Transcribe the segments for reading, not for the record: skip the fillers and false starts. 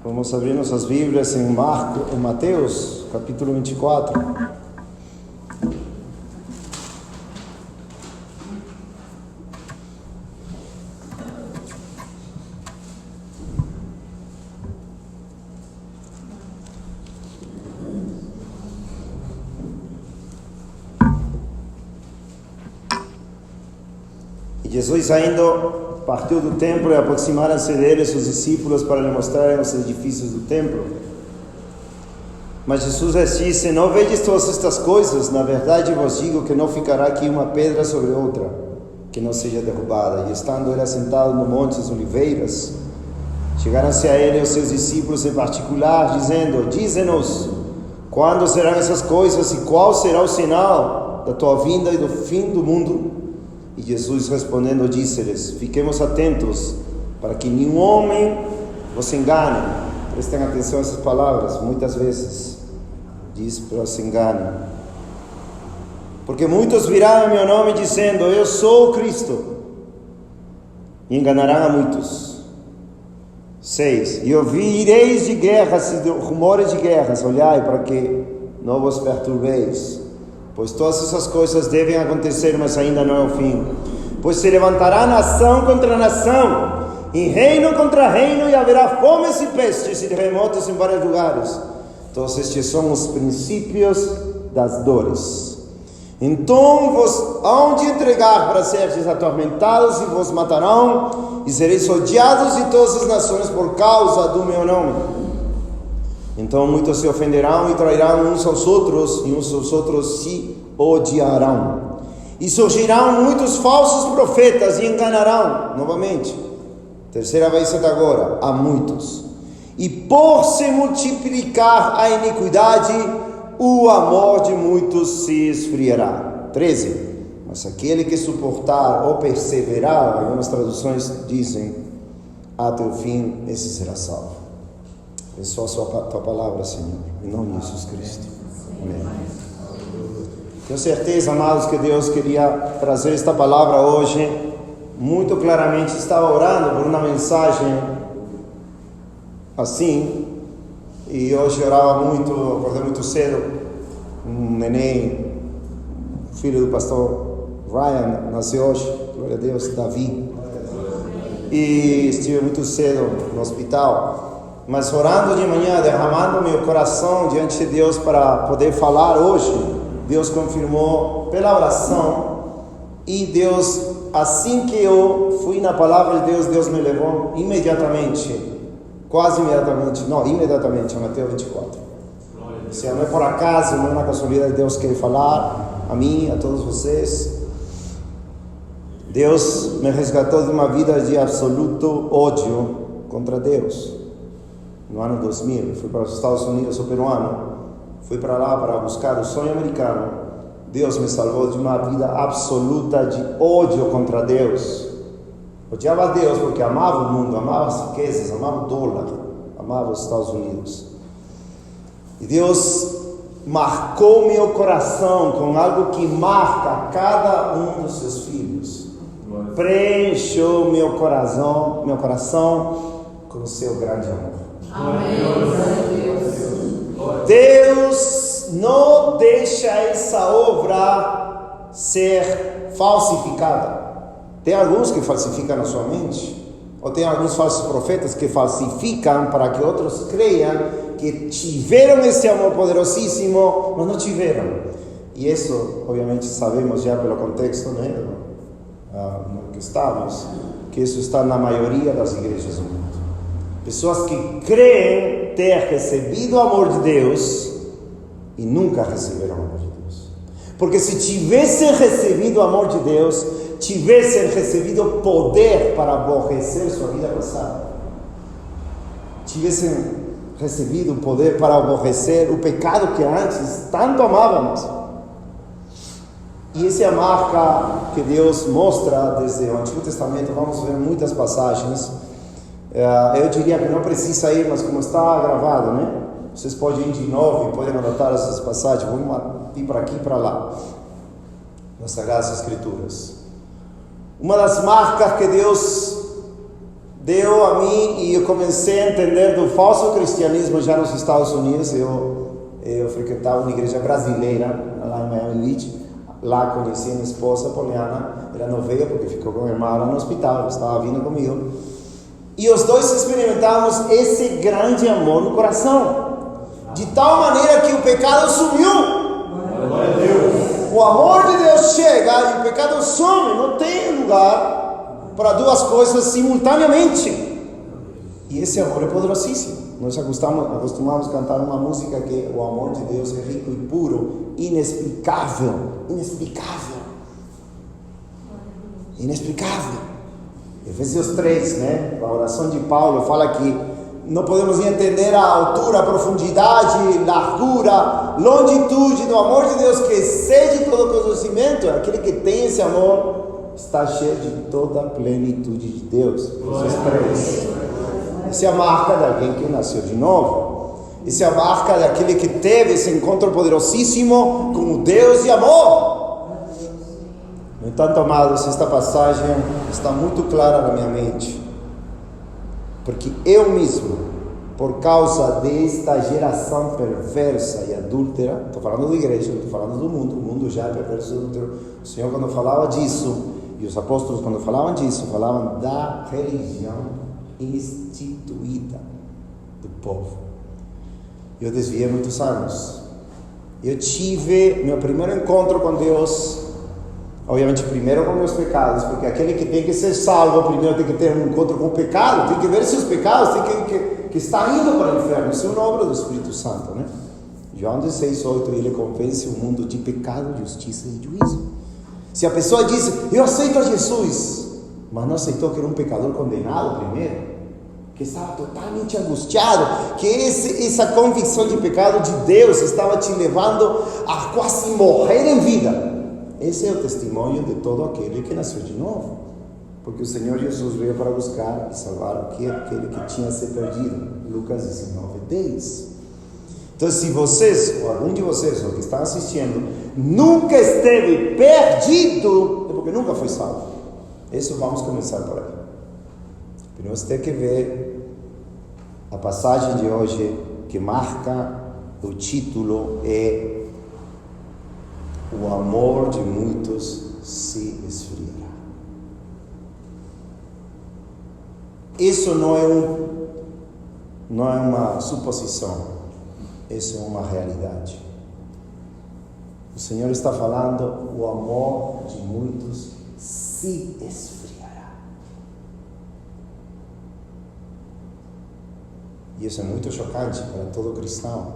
Vamos abrir nossas Bíblias em Mateus, capítulo 24. E Jesus partiu do templo e aproximaram-se dele seus discípulos para lhe mostrarem os edifícios do templo. Mas Jesus lhes disse: não vedes todas estas coisas? Na verdade vos digo que não ficará aqui uma pedra sobre outra, que não seja derrubada. E estando ele assentado no Monte das Oliveiras, chegaram-se a ele os seus discípulos em particular, dizendo: dize-nos, quando serão essas coisas e qual será o sinal da tua vinda e do fim do mundo? E Jesus respondendo disse-lhes: fiquemos atentos para que nenhum homem vos engane. Prestem atenção a essas palavras, muitas vezes diz para se engane. Porque muitos virão em meu nome dizendo: eu sou o Cristo, e enganarão a muitos. 6. E ouvireis de guerras e de rumores de guerras, olhai para que não vos perturbeis, pois todas essas coisas devem acontecer, mas ainda não é o fim. Pois se levantará nação contra nação, e reino contra reino, e haverá fomes e pestes e terremotos em vários lugares. Todos estes são os princípios das dores. Então vos hão de entregar para seres atormentados, e vos matarão, e sereis odiados de todas as nações por causa do meu nome. Então muitos se ofenderão e trairão uns aos outros, e uns aos outros se odiarão. E surgirão muitos falsos profetas e enganarão, novamente, terceira vez até agora, a muitos. E por se multiplicar a iniquidade, o amor de muitos se esfriará. 13. Mas aquele que suportar ou perseverar, algumas traduções dizem, até o fim, esse será salvo. Abençoa a tua palavra, Senhor, em nome de Jesus Cristo. Amém. Tenho certeza, amados, que Deus queria trazer esta palavra hoje. Muito claramente estava orando por uma mensagem assim, e hoje orava muito, acordei muito cedo. Um neném, filho do pastor Ryan, nasceu hoje, glória a Deus, Davi. E estive muito cedo no hospital. Mas orando de manhã, derramando meu coração diante de Deus para poder falar hoje, Deus confirmou pela oração. E Deus, assim que eu fui na palavra de Deus, Deus me levou imediatamente, quase imediatamente, não, imediatamente, a Mateus 24. Se não é por acaso, não é uma casualidade, Deus quer falar a mim, a todos vocês. Deus me resgatou de uma vida de absoluto ódio contra Deus. No ano 2000, fui para os Estados Unidos, sou peruano, fui para lá para buscar o sonho americano. Deus me salvou de uma vida absoluta de ódio contra Deus. Odiava Deus porque amava o mundo, amava as riquezas, amava o dólar, amava os Estados Unidos. E Deus marcou meu coração com algo que marca cada um dos seus filhos. Preencheu meu coração com o seu grande amor. Amém. Deus não deixa essa obra ser falsificada. Tem alguns que falsificam na sua mente, ou tem alguns falsos profetas que falsificam para que outros creiam que tiveram esse amor poderosíssimo, mas não tiveram. E isso, obviamente, sabemos já pelo contexto, né, no que estamos, que isso está na maioria das igrejas do mundo. Pessoas que creem ter recebido o amor de Deus e nunca receberam o amor de Deus. Porque se tivessem recebido o amor de Deus, tivessem recebido poder para aborrecer sua vida passada, tivessem recebido o poder para aborrecer o pecado que antes tanto amávamos. E essa é a marca que Deus mostra desde o Antigo Testamento. Vamos ver muitas passagens. Eu diria que não precisa ir, mas como está gravado, né? Vocês podem ir de novo e podem anotar essas passagens. Vamos ir para aqui e para lá, nas Sagradas Escrituras. Uma das marcas que Deus deu a mim, e eu comecei a entender do falso cristianismo já nos Estados Unidos. Eu frequentava uma igreja brasileira lá em Miami Beach. Lá conheci a minha esposa, Poliana, era noveia porque ficou com a irmã lá no hospital, ela estava vindo comigo. E os dois experimentamos esse grande amor no coração, de tal maneira que o pecado sumiu. O amor de Deus chega e o pecado some. Não tem lugar para duas coisas simultaneamente. E esse amor é poderosíssimo. Nós acostumamos a cantar uma música que o amor de Deus é rico e puro, inexplicável. Efésios 3, né? A oração de Paulo fala que não podemos entender a altura, a profundidade, largura, longitude do amor de Deus, que excede todo conhecimento. Aquele que tem esse amor está cheio de toda a plenitude de Deus. Efésios 3. Essa é a marca de alguém que nasceu de novo. Essa é a marca daquele que teve esse encontro poderosíssimo com o Deus de amor. No entanto, amados, esta passagem está muito clara na minha mente. Porque eu mesmo, por causa desta geração perversa e adúltera, estou falando da igreja, não estou falando do mundo. O mundo já é perverso e adúltero. O Senhor, quando falava disso, e os apóstolos, quando falavam disso, falavam da religião instituída do povo. Eu desviei muitos anos. Eu tive meu primeiro encontro com Deus, obviamente primeiro com meus pecados, porque aquele que tem que ser salvo primeiro tem que ter um encontro com o pecado, tem que ver seus pecados, tem que está indo para o inferno. Isso é uma obra do Espírito Santo, né? João 16:8, ele convence o mundo de pecado, justiça e juízo. Se a pessoa diz, eu aceito a Jesus, mas não aceitou que era um pecador condenado primeiro, que estava totalmente angustiado, que essa convicção de pecado de Deus estava te levando a quase morrer em vida. Esse é o testemunho de todo aquele que nasceu de novo, porque o Senhor Jesus veio para buscar e salvar aquele que tinha se perdido. Lucas 19:10. Então, se vocês, ou algum de vocês, ou que estão assistindo, nunca esteve perdido, é porque nunca foi salvo. Isso vamos começar por aí. Primeiro você tem que ver a passagem de hoje, que marca o título, é o amor de muitos se esfriará. Isso não é uma suposição, isso é uma realidade. O Senhor está falando, o amor de muitos se esfriará. E isso é muito chocante para todo cristão,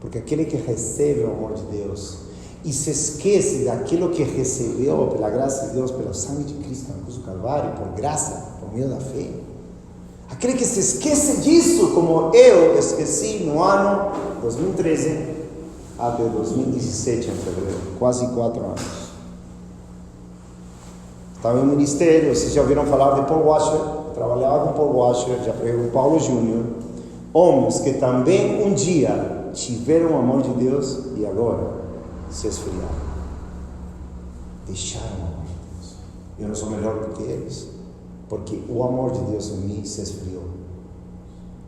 porque aquele que recebe o amor de Deus e se esquece daquilo que recebeu pela graça de Deus, pelo sangue de Cristo na cruz do Calvário, por graça, por meio da fé, aquele que se esquece disso, como eu esqueci no ano 2013 até 2017 em fevereiro, quase 4 anos. Estava no ministério, vocês já ouviram falar de Paul Washer? Trabalhava com Paul Washer, já pregou com Paulo Júnior. Homens que também um dia tiveram o amor de Deus e agora se esfriaram. Deixaram o amor de Deus. Eu não sou melhor do que eles, porque o amor de Deus em mim se esfriou.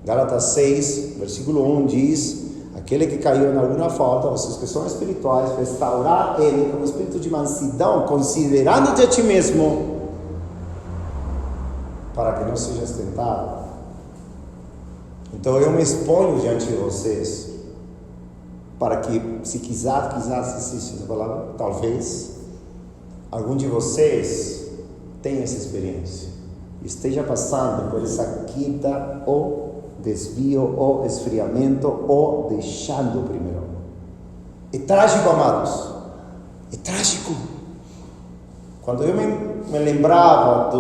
Gálatas 6, versículo 1 diz: aquele que caiu em alguma falta, vocês que são espirituais, restaurar ele com espírito de mansidão, considerando-te a ti mesmo, para que não sejas tentado. Então eu me exponho diante de vocês, para que, se quiser assistir essa palavra, talvez algum de vocês tenha essa experiência, esteja passando por essa queda, ou desvio, ou esfriamento, ou deixando o primeiro amor. É trágico, amados, é trágico. Quando eu me lembrava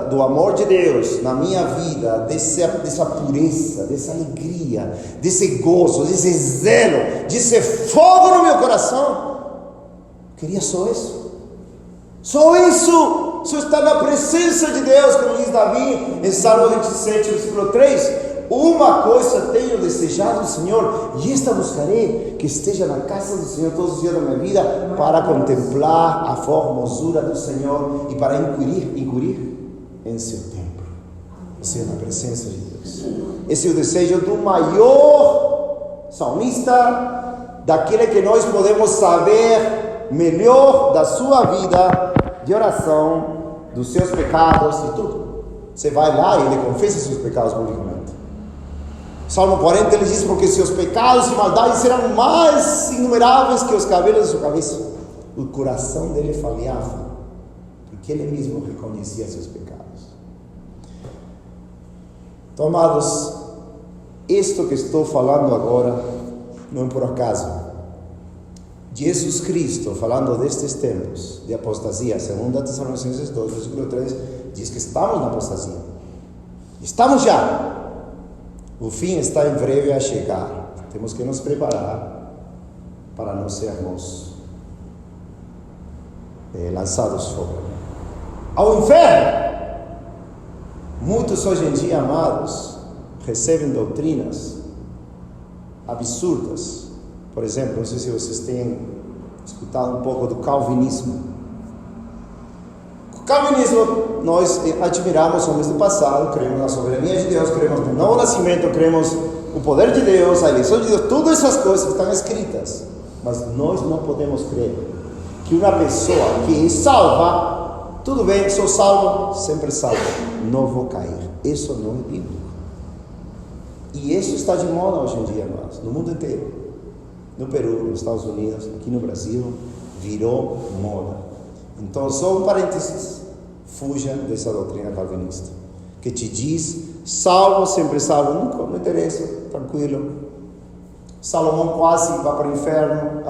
do amor de Deus na minha vida, dessa pureza, dessa alegria, desse gozo, desse zelo, desse fogo no meu coração, queria só isso. Só isso. Só estar na presença de Deus, como diz Davi em Salmo 27, versículo 3. Uma coisa tenho desejado, Senhor, e esta buscarei, que esteja na casa do Senhor todos os dias da minha vida, para contemplar a formosura do Senhor e para inquirir em seu templo. Você na presença de Deus. Esse é o desejo do maior salmista, daquele que nós podemos saber melhor da sua vida de oração, dos seus pecados e tudo. Você vai lá e ele confessa seus pecados publicamente. Salmo 40 ele diz: porque seus pecados e maldades eram mais inumeráveis que os cabelos de sua cabeça. O coração dele falhava, porque ele mesmo reconhecia seus pecados. Então, amados, isto que estou falando agora não é por acaso. Jesus Cristo, falando destes tempos de apostasia, 2 Tessalonicenses 2, versículo 3, diz que estamos na apostasia. Estamos já. O fim está em breve a chegar. Temos que nos preparar para não sermos lançados fora ao inferno. Muitos hoje em dia, amados, recebem doutrinas absurdas. Por exemplo, não sei se vocês têm escutado um pouco do calvinismo. O calvinismo, nós admiramos homens do passado, cremos na soberania de Deus, cremos no novo nascimento, cremos no poder de Deus, a eleição de Deus, todas essas coisas estão escritas. Mas nós não podemos crer que uma pessoa que é salva, tudo bem, sou salvo, sempre salvo, não vou cair. Isso não é bíblico. E isso está de moda hoje em dia, amados, no mundo inteiro. No Peru, nos Estados Unidos, aqui no Brasil, virou moda. Então, só um parênteses, fuja dessa doutrina calvinista, que te diz, salvo, sempre salvo, não interessa, tranquilo. Salomão quase vai para o inferno.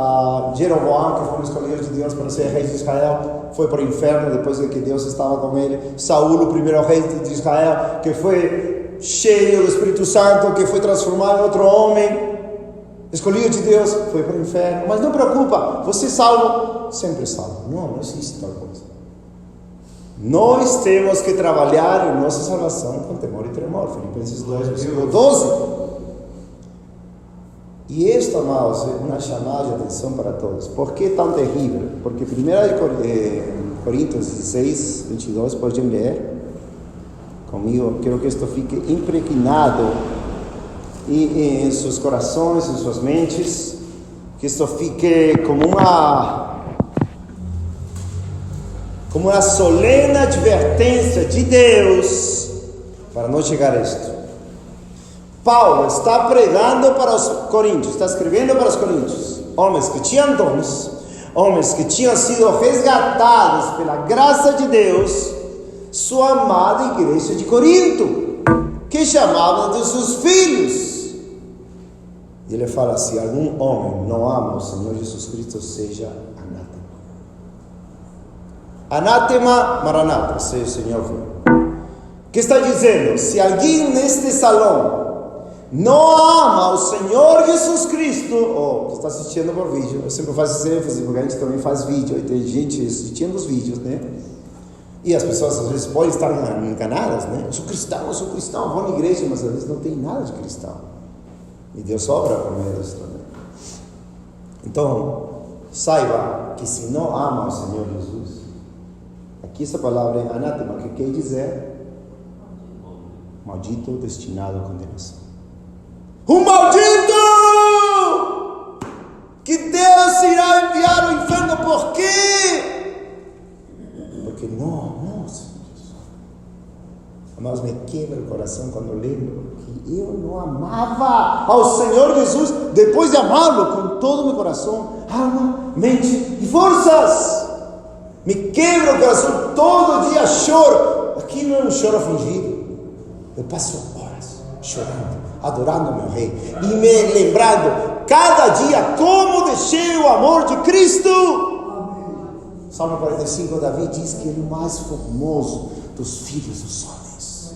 Jeroboão, que foi um escolhido de Deus para ser rei de Israel, foi para o inferno depois de que Deus estava com ele. Saúl, o primeiro rei de Israel, que foi cheio do Espírito Santo, que foi transformado em outro homem, escolhido de Deus, foi para o inferno. Mas não preocupa, você salvo, sempre salvo. Não existe tal coisa. Nós temos que trabalhar em nossa salvação com temor e tremor. Filipenses 2, versículo 12. E isto, amados, é uma chamada de atenção para todos. Por que tão terrível? Porque 1 Coríntios 16, 22, podem ler comigo. Quero que isto fique impregnado em seus corações, em suas mentes, que isto fique como uma solene advertência de Deus para não chegar a isto. Paulo está pregando para os coríntios, está escrevendo para os coríntios, homens que tinham dons, homens que tinham sido resgatados pela graça de Deus, sua amada igreja de Corinto, que chamavam de seus filhos. E ele fala: se algum homem não ama o Senhor Jesus Cristo, seja anátema. Anátema, maranata, seja o Senhor viu. Que está dizendo? Se alguém neste salão não ama o Senhor Jesus Cristo, que está assistindo por vídeo, eu sempre faço essa ênfase, porque a gente também faz vídeo, e tem gente assistindo os vídeos, né? E as pessoas às vezes podem estar enganadas, né? Eu sou cristão, vou na igreja, mas às vezes não tem nada de cristão. E Deus obra por meio disso também. Então, saiba que se não ama o Senhor Jesus, aqui essa palavra é anátema, que quer dizer maldito, destinado à condenação. Um maldito! Que Deus irá enviar ao inferno, por quê? Porque não, Senhor Jesus. Mas me quebra o coração quando lembro que eu não amava ao Senhor Jesus depois de amá-lo com todo o meu coração, alma, mente e forças. Me quebra o coração, todo dia choro. Aqui não é um choro fingido. Eu passo horas chorando, adorando o meu Rei e me lembrando cada dia como deixei o amor de Cristo. Salmo 45, Davi diz que ele é o mais formoso dos filhos dos homens.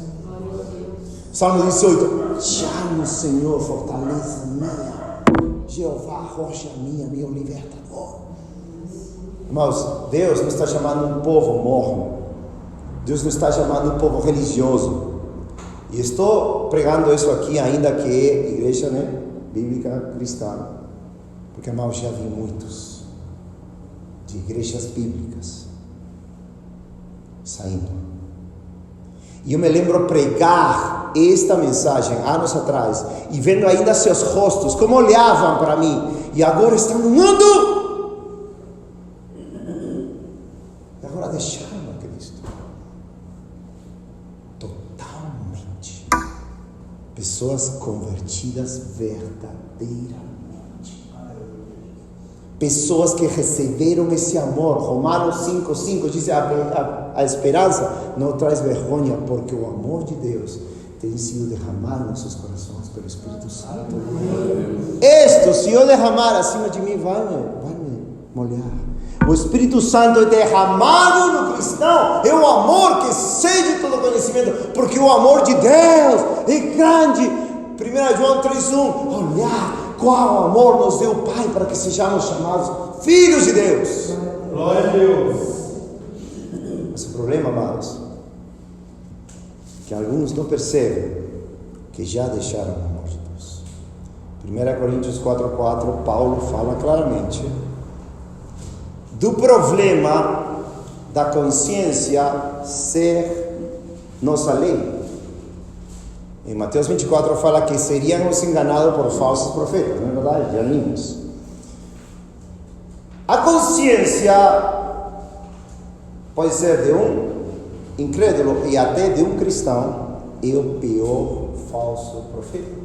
Salmo 18: chame o Senhor, fortaleza minha, Jeová, rocha minha, meu libertador. Irmãos, Deus não está chamando um povo morno, Deus não está chamando um povo religioso. E estou pregando isso aqui ainda que é igreja, né, bíblica cristã, porque, irmãos, já vi muitos de igrejas bíblicas saindo. E eu me lembro pregar esta mensagem anos atrás, e vendo ainda seus rostos, como olhavam para mim, e agora estão no mundo, e agora deixaram a Cristo, totalmente, pessoas convertidas verdadeiramente, pessoas que receberam esse amor. Romanos 5:5 diz, a esperança não traz vergonha, porque o amor de Deus tem sido derramado em nossos corações pelo Espírito Santo. Isto, se eu derramar acima de mim, vai me molhar. O Espírito Santo é derramado no cristão, é o amor que excede todo conhecimento, porque o amor de Deus é grande. 1 João 3:1, olhar qual amor nos deu o Pai para que sejamos chamados filhos de Deus. Glória a Deus. Mas o problema, amados, que alguns não percebem que já deixaram o amor de Deus. 1 Coríntios 4:4, Paulo fala claramente do problema da consciência ser nossa lei. Em Mateus 24 fala que seríamos enganados por falsos profetas, não é verdade? Já vimos. A consciência pode ser de um incrédulo e até de um cristão, é o pior falso profeta.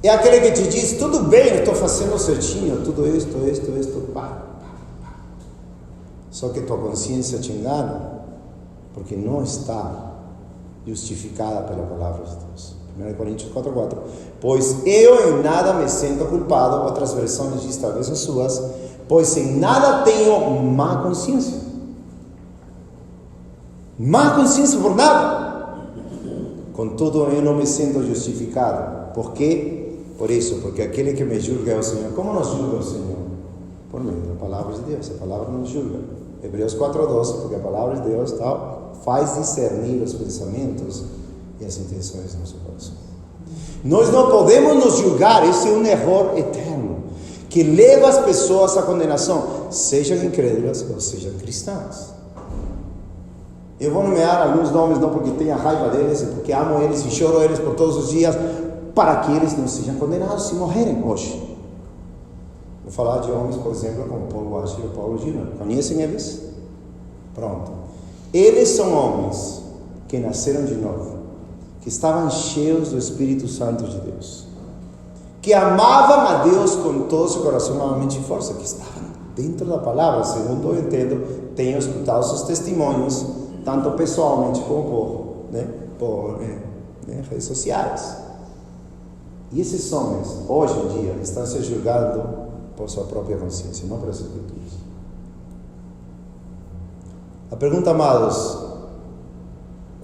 É aquele que te diz, tudo bem, eu estou fazendo certinho, tudo isto, pá. Só que tua consciência te engana, porque não está justificada pela palavra de Deus. 1 Coríntios 4:4. Pois eu em nada me sinto culpado, outras versões dizem talvez as suas, pois em nada tenho má consciência. Má consciência por nada. Contudo, eu não me sinto justificado. Por quê? Por isso, porque aquele que me julga é o Senhor. Como nos julga o Senhor? Por meio da palavra de Deus. A palavra nos julga. Hebreus 4:12, porque a palavra de Deus faz discernir os pensamentos e as intenções do nosso coração. Nós não podemos nos julgar, esse é um erro eterno, que leva as pessoas à condenação, sejam incrédulas ou sejam cristãs. Eu vou nomear alguns nomes, não porque tenha raiva deles, porque amo eles e choro eles por todos os dias, para que eles não sejam condenados se morrerem hoje. Vou falar de homens, por exemplo, como Paulo Washer e Paulo Júnior. Conhecem eles? Pronto. Eles são homens que nasceram de novo, que estavam cheios do Espírito Santo de Deus, que amavam a Deus com todo o seu coração, alma, mente e força, que estavam dentro da palavra, segundo eu entendo, tenho escutado seus testemunhos, tanto pessoalmente como por redes sociais. E esses homens, hoje em dia, estão se julgando por sua própria consciência, não pelas Escrituras. A pergunta, amados,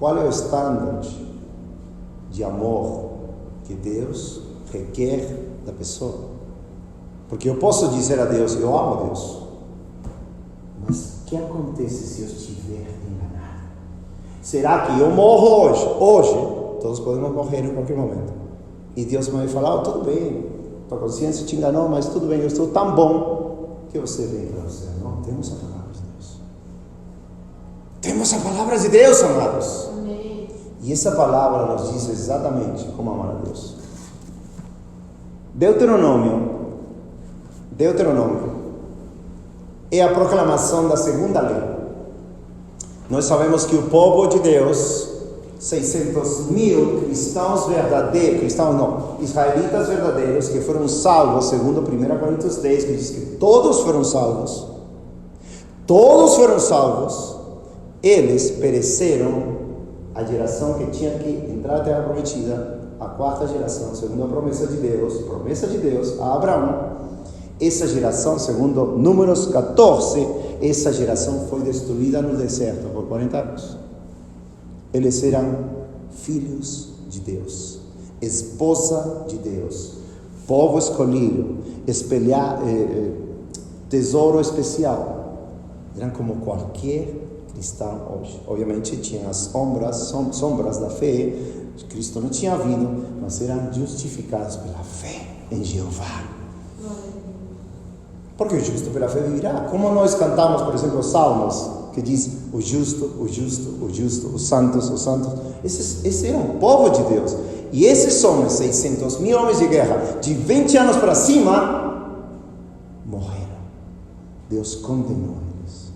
qual é o standard de amor que Deus requer da pessoa? Porque eu posso dizer a Deus, eu amo a Deus, mas o que acontece se eu estiver enganado? Será que eu morro hoje? Hoje, todos podemos morrer em qualquer momento. E Deus vai falar, tudo bem, tua consciência te enganou, mas tudo bem, eu estou tão bom que você vem para você. Não, temos a palavra de Deus. Temos a palavra de Deus, amados. Amém. E essa palavra nos diz exatamente como amar a Deus. Deuteronômio é a proclamação da segunda lei. Nós sabemos que o povo de Deus, 600.000 israelitas verdadeiros que foram salvos, segundo 1 Coríntios 10, que diz que todos foram salvos, eles pereceram. A geração que tinha que entrar na terra prometida, a quarta geração, segundo a promessa de Deus a Abraão, essa geração, segundo Números 14, essa geração foi destruída no deserto por 40 anos. Eles eram filhos de Deus, esposa de Deus, povo escolhido, tesouro especial. Eram como qualquer cristão hoje. Obviamente tinha as sombras da fé. Cristo não tinha vindo, mas eram justificados pela fé em Jeová. Porque o justo pela fé viverá. Como nós cantamos, por exemplo, os salmos, que diz o justo, o justo, o justo, os santos, os santos. Esse era um povo de Deus. E esses homens, 600.000 homens de guerra, de 20 anos para cima, morreram. Deus condenou eles.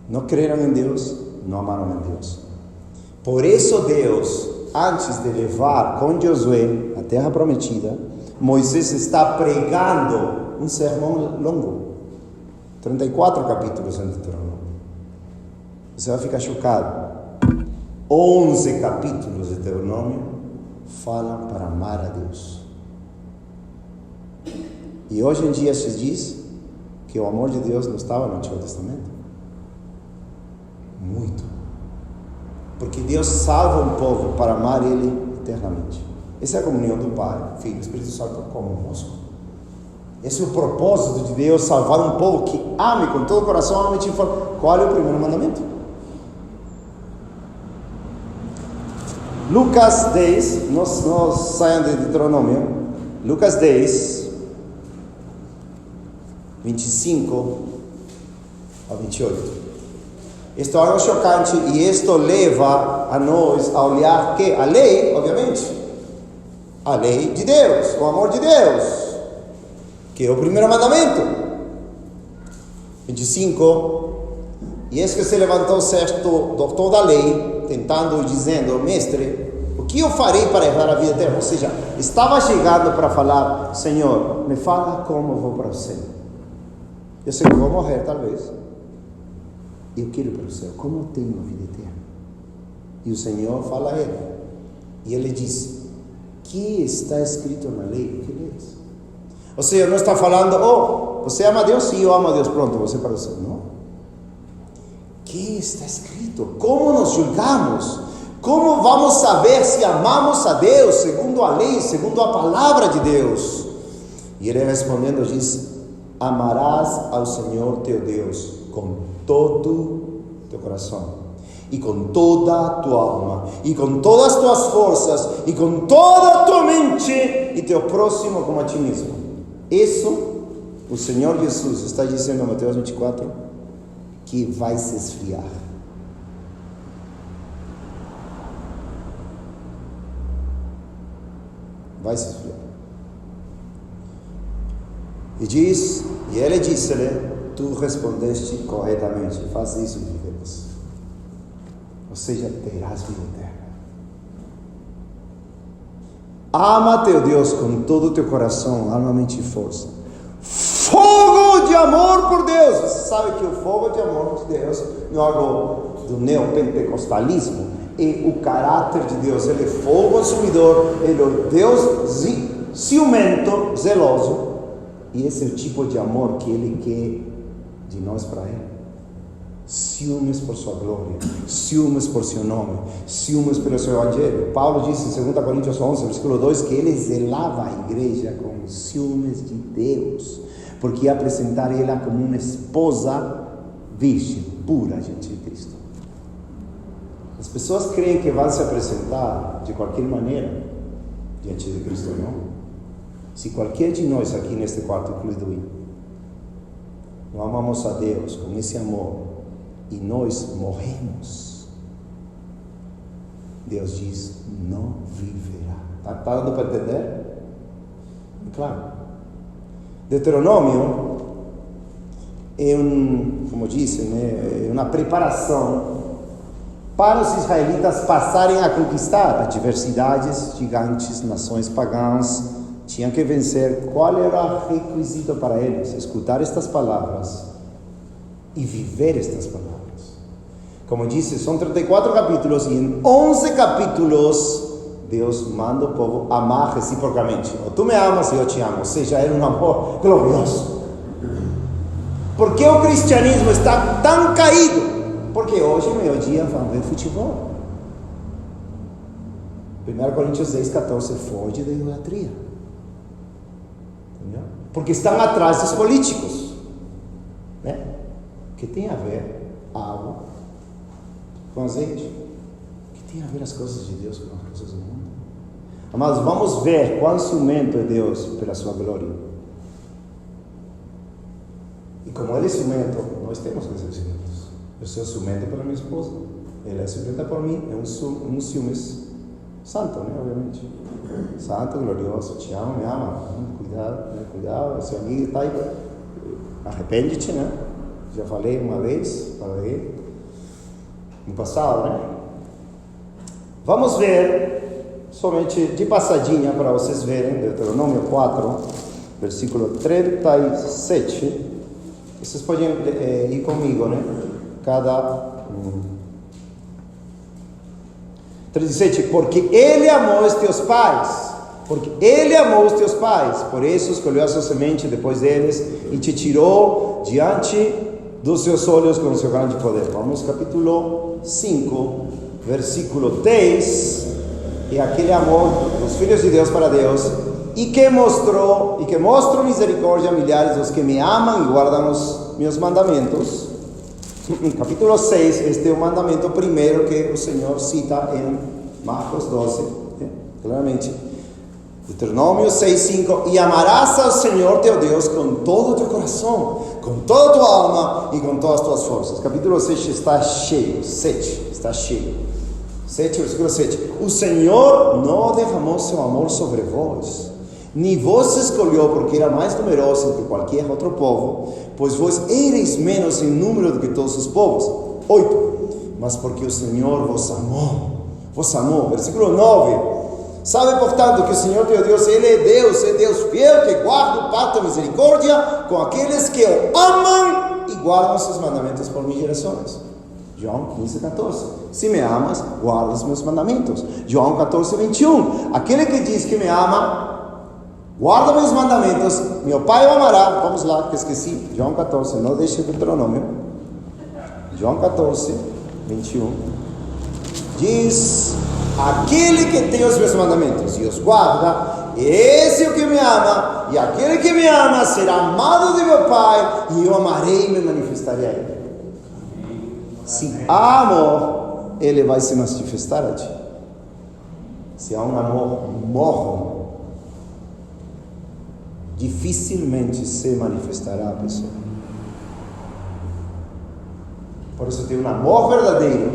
Não creram em Deus, não amaram em Deus. Por isso Deus, antes de levar com Josué a terra prometida, Moisés está pregando um sermão longo. 34 capítulos em Deuteronômio. Você vai ficar chocado. 11 capítulos de Deuteronômio falam para amar a Deus. E hoje em dia se diz que o amor de Deus não estava no Antigo Testamento. Muito. Porque Deus salva um povo para amar Ele eternamente. Essa é a comunhão do Pai, Filho e Espírito Santo conosco. Esse é o propósito de Deus, salvar um povo que ame com todo o coração, alma e mente. Qual é o primeiro mandamento? Lucas 10, não saiam de Deuteronômio. Lucas 10, 25 a 28. Isto é algo chocante e isto leva a nós a olhar que a lei, obviamente, a lei de Deus, o amor de Deus, que é o primeiro mandamento. 25. E esse que se levantou certo doutor da lei, tentando e dizendo: mestre, o que eu farei para herdar a vida eterna? Ou seja, estava chegando para falar: Senhor, me fala como eu vou para o céu. Eu sei que eu vou morrer, talvez. Eu quero ir para o céu. Como eu tenho a vida eterna? E o Senhor fala a ele. E ele diz: que está escrito na lei? O que lês? Ou seja, não está falando: você ama a Deus? Sim, eu amo a Deus. Pronto, você para o céu. Não. Que está escrito? Como nos julgamos? Como vamos saber se amamos a Deus segundo a lei, segundo a palavra de Deus? E ele respondendo diz: amarás ao Senhor teu Deus com todo teu coração, e com toda a tua alma, e com todas as tuas forças, e com toda a tua mente, e teu próximo como a ti mesmo. Isso o Senhor Jesus está dizendo em Mateus 24, que vai se esfriar. Vai se esfriar. E ele disse-lhe: tu respondeste corretamente, faz isso e viverás. Ou seja, terás vida eterna. Ama teu Deus com todo o teu coração, alma, mente e força. Fogo de amor por Deus. Você sabe que o fogo de amor de Deus não é algo do neopentecostalismo. É o caráter de Deus. Ele é fogo consumidor. Ele é o Deus ciumento, zeloso. E esse é o tipo de amor que Ele quer de nós para Ele. Ciúmes por sua glória, ciúmes por seu nome, ciúmes pelo seu evangelho. Paulo disse em 2 Coríntios 11, versículo 2, que ele zelava a igreja com ciúmes de Deus, porque ia apresentar ela como uma esposa virgem, pura diante de Cristo. As pessoas creem que vão se apresentar de qualquer maneira diante de Cristo, não? Se qualquer de nós aqui neste quarto, incluído eu, não amamos a Deus com esse amor, e nós morremos, Deus diz: não viverá. Está dando para entender? Claro. Deuteronômio é como dizem, é uma preparação para os israelitas passarem a conquistar adversidades gigantes, nações pagãs. Tinham que vencer. Qual era o requisito para eles? Escutar estas palavras e viver estas palavras. Como disse, são 34 capítulos e em 11 capítulos Deus manda o povo amar reciprocamente. Ou tu me amas e eu te amo. Ou seja, era um amor glorioso. Por que o cristianismo está tão caído? Porque hoje, meio-dia, vão ver futebol. 1 Coríntios 10, 14, foge da idolatria. Entendeu? Porque estão atrás dos políticos, né? Que tem a ver algo com azeite, que tem a ver as coisas de Deus com as coisas do mundo. Amados, vamos ver quão ciumento é Deus pela sua glória. E como Ele é ciumento, nós nós temos que ser ciumentos. Eu sou ciumento pela minha esposa, ela é ciumenta por mim, é um ciúmes santo, né? Obviamente. Santo, glorioso, te amo, me ama. Cuidado, né? Cuidado, seu amigo está aí. Arrepende-te, né? Já falei uma vez para ele, no passado, né? Vamos ver, somente de passadinha para vocês verem, Deuteronômio 4, versículo 37. Vocês podem ir comigo, né? 37, porque ele amou os teus pais, por isso escolheu a sua semente depois deles e te tirou diante dos seus olhos com o seu grande poder. Vamos, capítulo 5, versículo 10, e aquele amor dos filhos de Deus para Deus, e que mostro misericórdia a milhares dos que me amam e guardam os meus mandamentos. Capítulo 6, este é o mandamento primeiro que o Senhor cita em Marcos 12, claramente. Deuteronômio 6:5, e amarás ao Senhor teu Deus com todo o teu coração, com toda a tua alma e com todas as tuas forças. Capítulo 6 está cheio, 7, está cheio. 7, versículo 7, o Senhor não derramou seu amor sobre vós, nem vos escolheu porque era mais numeroso do que qualquer outro povo, pois vós ereis menos em número do que todos os povos. 8, mas porque o Senhor vos amou. Versículo 9, sabe, portanto, que o Senhor teu Deus, Ele é Deus fiel, que guarda o pacto de misericórdia com aqueles que o amam e guardam seus mandamentos por mil gerações. João 15:14, se me amas, guarda os meus mandamentos. João 14:21, aquele que diz que me ama, guarda meus mandamentos, meu Pai o amará. Vamos lá, que esqueci, João 14, não deixe o Deuteronômio. João 14:21, diz: aquele que tem os meus mandamentos e os guarda, esse é o que me ama, e aquele que me ama será amado de meu Pai, e eu amarei e me manifestarei a ele. Se há amor, ele vai se manifestar a ti. Se há um amor morno, dificilmente se manifestará a pessoa. Por isso tem um amor verdadeiro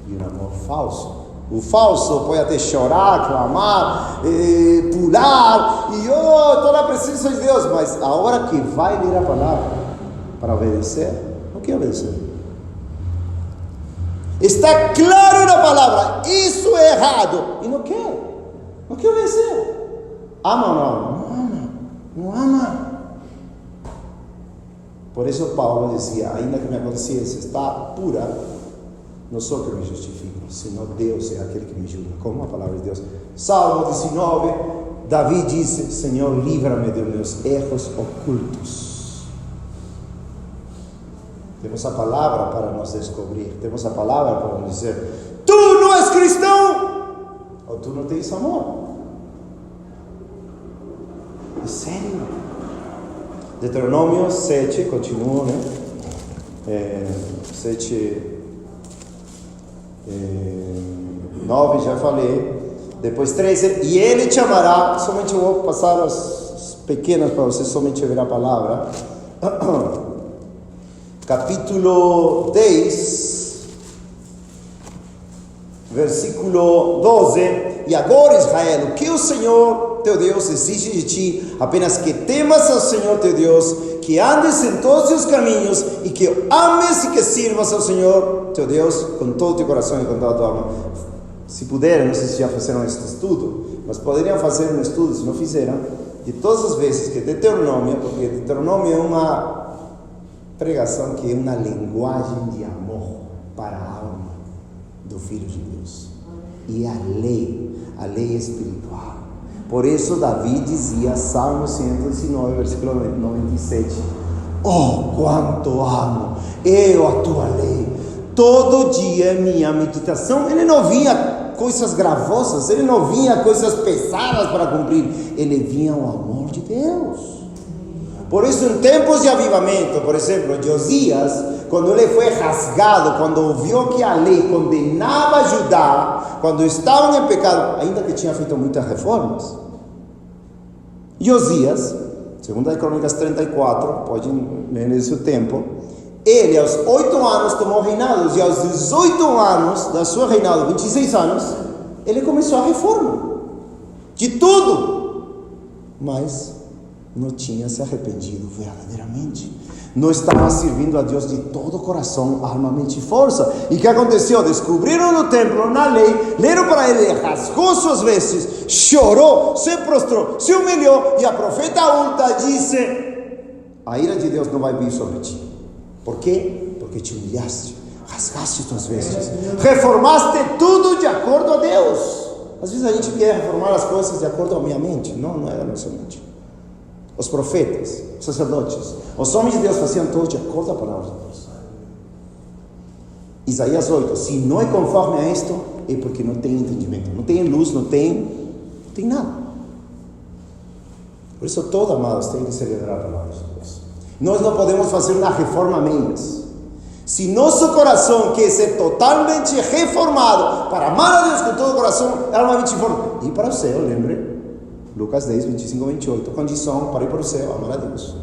e um amor falso. O falso pode até chorar, clamar, pular, e estou na presença de Deus, mas a hora que vai ler a palavra para obedecer, não quer obedecer. Está claro na palavra, isso é errado, e não quer obedecer. Ama ou não ama? Não ama. Por isso Paulo dizia, ainda que minha consciência está pura, não sou que me justifico, senão Deus é aquele que me julga, como a palavra de Deus. Salmo 19, Davi disse: Senhor, livra-me dos meus erros ocultos. Temos a palavra para nos descobrir, temos a palavra para nos dizer: tu não és cristão, ou tu não tens amor. É sério. Deuteronômio 7, continua, né? 7, 9, já falei. Depois 13, e ele te amará. Somente eu vou passar as pequenas para você somente ver a palavra. Capítulo 10, versículo 12. E agora, Israel, o que o Senhor teu Deus exige de ti? Apenas que temas ao Senhor teu Deus, que andes em todos os seus caminhos, e que ames e que sirvas ao Senhor teu Deus com todo o teu coração e com toda a tua alma. Se puderem, não sei se já fizeram este estudo, mas poderiam fazer um estudo, se não fizeram, de todas as vezes que Deuteronômio, porque Deuteronômio é uma pregação que é uma linguagem de amor para a alma do Filho de Deus. E a lei espiritual. Por isso Davi dizia, Salmo 119, versículo 97, oh, quanto amo eu a tua lei, todo dia é minha meditação. Ele não vinha coisas gravosas, ele não vinha coisas pesadas para cumprir, ele vinha o amor de Deus. Por isso, em tempos de avivamento, por exemplo, Josias, quando ele foi rasgado, quando viu que a lei condenava Judá, quando estavam em pecado, ainda que tinha feito muitas reformas, Josias, 2 Crônicas 34, pode ler nesse tempo, ele aos 8 anos tomou reinado, e aos 18 anos da sua reinado, 26 anos, ele começou a reforma de tudo, mas não tinha se arrependido verdadeiramente, não estava servindo a Deus de todo o coração, alma, mente e força. E o que aconteceu? Descobriram no templo, na lei, leram para ele, rasgou suas vestes, chorou, se prostrou, se humilhou, e a profeta Ulta disse: a ira de Deus não vai vir sobre ti. Por quê? Porque te humilhaste, rasgaste tuas vestes, reformaste tudo de acordo a Deus. Às vezes a gente quer reformar as coisas de acordo à minha mente. Não é da nossa mente. Os profetas, os sacerdotes, os homens de Deus faziam tudo de acordo à palavra de Deus. Isaías 8, se não é conforme a isto, é porque não tem entendimento, não tem luz, não tem nada. Por isso todos, amados, têm que celebrar a palavra de Deus. Nós não podemos fazer uma reforma a meias. Se nosso coração quer ser totalmente reformado para amar a Deus com todo o coração, alma, mente e força, ir para o céu, lembre? Lucas 10, 25, 28, condição para ir para o céu, amar a Deus.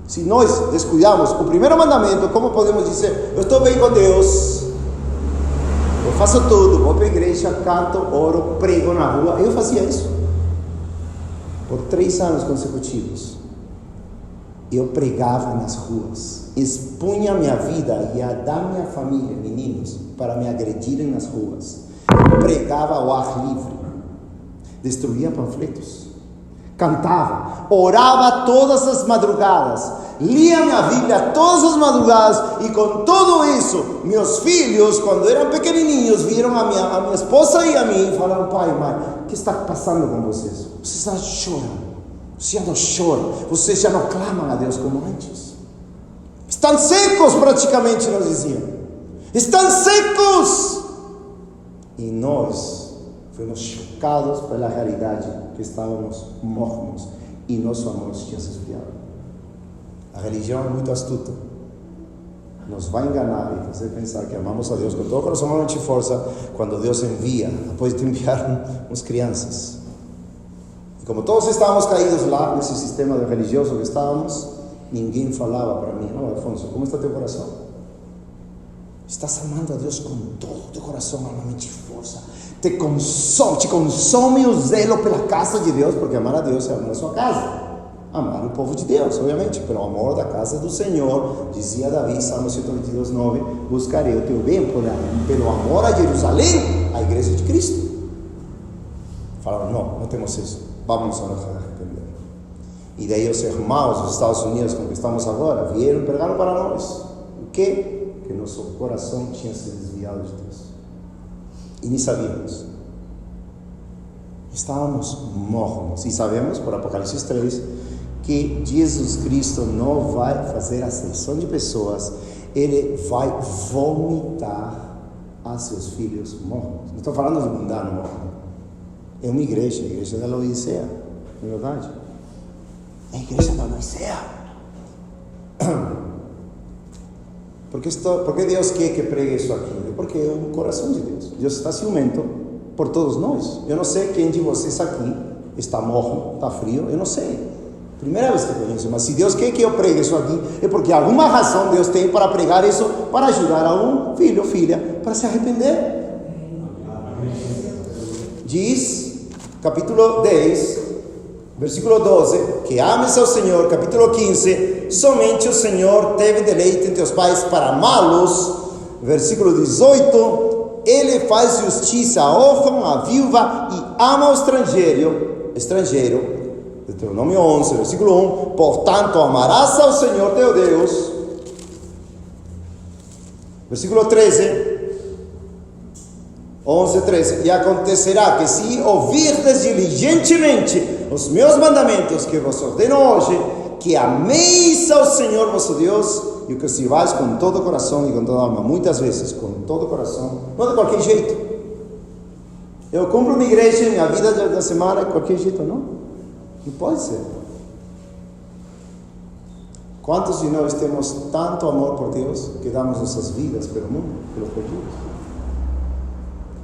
Se nós descuidamos o primeiro mandamento, como podemos dizer, eu estou bem com Deus, eu faço tudo, vou para a igreja, canto, oro, prego na rua. Eu fazia isso por 3 anos consecutivos. Eu pregava nas ruas, expunha minha vida e a da minha família, meninos, para me agredirem nas ruas. Pregava ao ar livre, destruía panfletos, cantava, orava todas as madrugadas, lia minha Bíblia todas as madrugadas, e com tudo isso, meus filhos, quando eram pequenininhos, viram a minha esposa e a mim e falaram: pai, mãe, o que está passando com vocês? Vocês estão chorando, vocês já não choram, vocês já não clamam a Deus como antes, estão secos praticamente, nos diziam, estão secos. E nós fomos chocados pela realidade que estávamos mornos e nosso amor tinha se esfriado. A religião é muito astuta, nos vai enganar e fazer pensar que amamos a Deus com todo o coração, alma, mente e força, quando Deus envia, depois de enviar umas crianças. E como todos estávamos caídos lá, nesse sistema religioso que estávamos, ninguém falava para mim: não, Afonso, como está teu coração? Estás amando a Deus com todo o teu coração, alma, mente e força? Te consome o zelo pela casa de Deus, porque amar a Deus é amar a sua casa, amar o povo de Deus, obviamente, pelo amor da casa do Senhor. Dizia Davi, Salmo 122, 9: buscarei o teu bem pelo amor a Jerusalém, a igreja de Cristo. Falaram: não temos isso, vamos nos arrepender. E daí os irmãos dos Estados Unidos, com que estamos agora, vieram e pregaram para nós o quê? Que nosso coração tinha se desviado de Deus. E nem sabíamos. Estávamos mornos. E sabemos, por Apocalipse 3, que Jesus Cristo não vai fazer aceição de pessoas. Ele vai vomitar a seus filhos mornos. Não estou falando de mundano morno. É uma igreja, a igreja da Laodiceia, não é verdade? É a igreja da Laodiceia. Porque Deus quer que pregue isso aqui? Porque é o coração de Deus. Deus está ciumento por todos nós. Eu não sei quem de vocês aqui está morno, está frio, eu não sei. Primeira vez que conheço, mas se Deus quer que eu pregue isso aqui, é porque alguma razão Deus tem para pregar isso, para ajudar algum filho ou filha para se arrepender. Diz, capítulo 10, versículo 12, que ames ao Senhor. Capítulo 15, somente o Senhor teve deleite em teus pais para amá-los. Versículo 18, ele faz justiça a órfão, a viúva, e ama o estrangeiro. Deuteronômio 11, versículo 1, portanto amarás ao Senhor teu Deus. Versículo 13, 11, 13, e acontecerá que se ouvirdes diligentemente os meus mandamentos que vos ordeno hoje, que ameis ao Senhor vosso Deus, e o que se vais com todo o coração e com toda a alma, muitas vezes com todo o coração, não de qualquer jeito. Eu cumpro minha igreja, minha vida da semana, de qualquer jeito, não pode ser. Quantos de nós temos tanto amor por Deus que damos nossas vidas pelo mundo, pelos perdidos?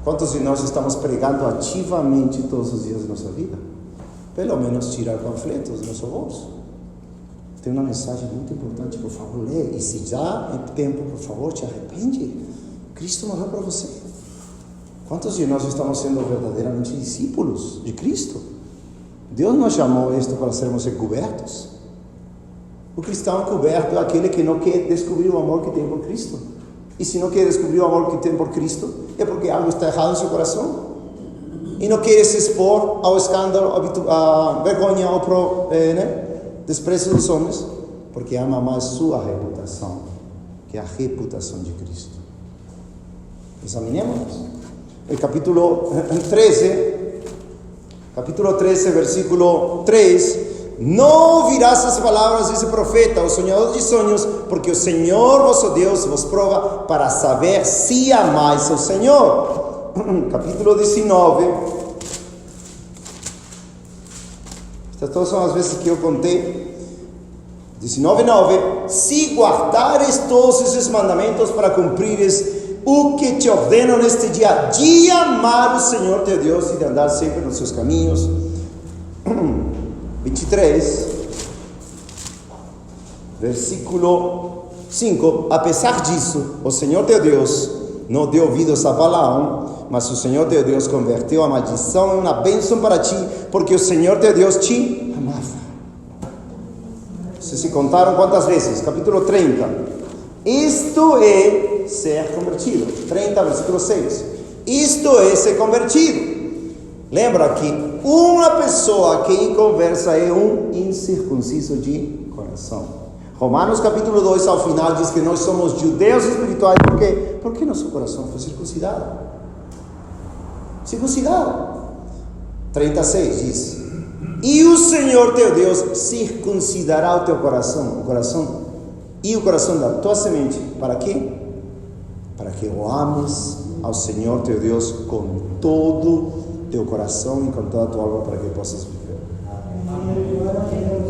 Quantos de nós estamos pregando ativamente todos os dias da nossa vida? Pelo menos tirar panfletos do nosso bolso. tem uma mensagem muito importante, por favor, lê. E se já é tempo, por favor, te arrepende. Cristo morreu para você. Quantos de nós estamos sendo verdadeiramente discípulos de Cristo? Deus nos chamou isto para sermos encobertos. O cristão encoberto é aquele que não quer descobrir o amor que tem por Cristo. E se não quer descobrir o amor que tem por Cristo, é porque algo está errado em seu coração. E não quer se expor ao escândalo, à vergonha, ao desprezo dos homens, porque ama mais sua reputação que a reputação de Cristo. Examinemos. El capítulo 13, versículo 3. Não ouvirás as palavras desse profeta, o sonhador de sonhos, porque o Senhor vosso Deus vos prova para saber se amais o Senhor. Capítulo 19. Estas todas são as vezes que eu contei. 19:9. Se guardares todos esses mandamentos para cumprires o que te ordeno neste dia, de amar o Senhor teu Deus e de andar sempre nos seus caminhos. 23, versículo 5. Apesar disso, o Senhor teu Deus não deu ouvidos a Balaão, mas o Senhor teu Deus converteu a maldição em uma bênção para ti, porque o Senhor teu Deus te amava. Vocês se contaram quantas vezes? Capítulo 30. Isto é ser convertido. 30, versículo 6. Isto é ser convertido. Lembra que uma pessoa que em conversa é um incircunciso de coração. Romanos capítulo 2 ao final diz que nós somos judeus espirituais. Por quê? Porque nosso coração foi circuncidado. Circuncidado. 36 diz: e o Senhor teu Deus circuncidará o teu coração, e o coração da tua semente. Para quê? Para que o ames ao Senhor teu Deus com todo teu coração e com toda a tua alma, para que possas viver.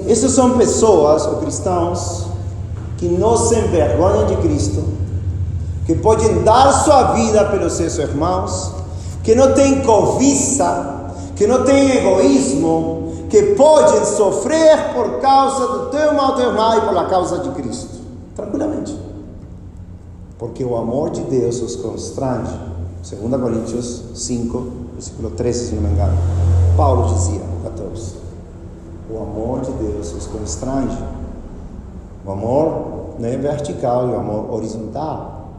Essas são pessoas, ou cristãos, que não se envergonham de Cristo, que podem dar sua vida pelos seus irmãos, que não têm cobiça, que não têm egoísmo, que podem sofrer por causa do teu mal, teu irmão, e por causa de Cristo, tranquilamente, porque o amor de Deus os constrange. 2 Coríntios 5, versículo 13, se não me engano, Paulo dizia, 14, o amor de Deus os constrange. O amor não é vertical, é o amor horizontal.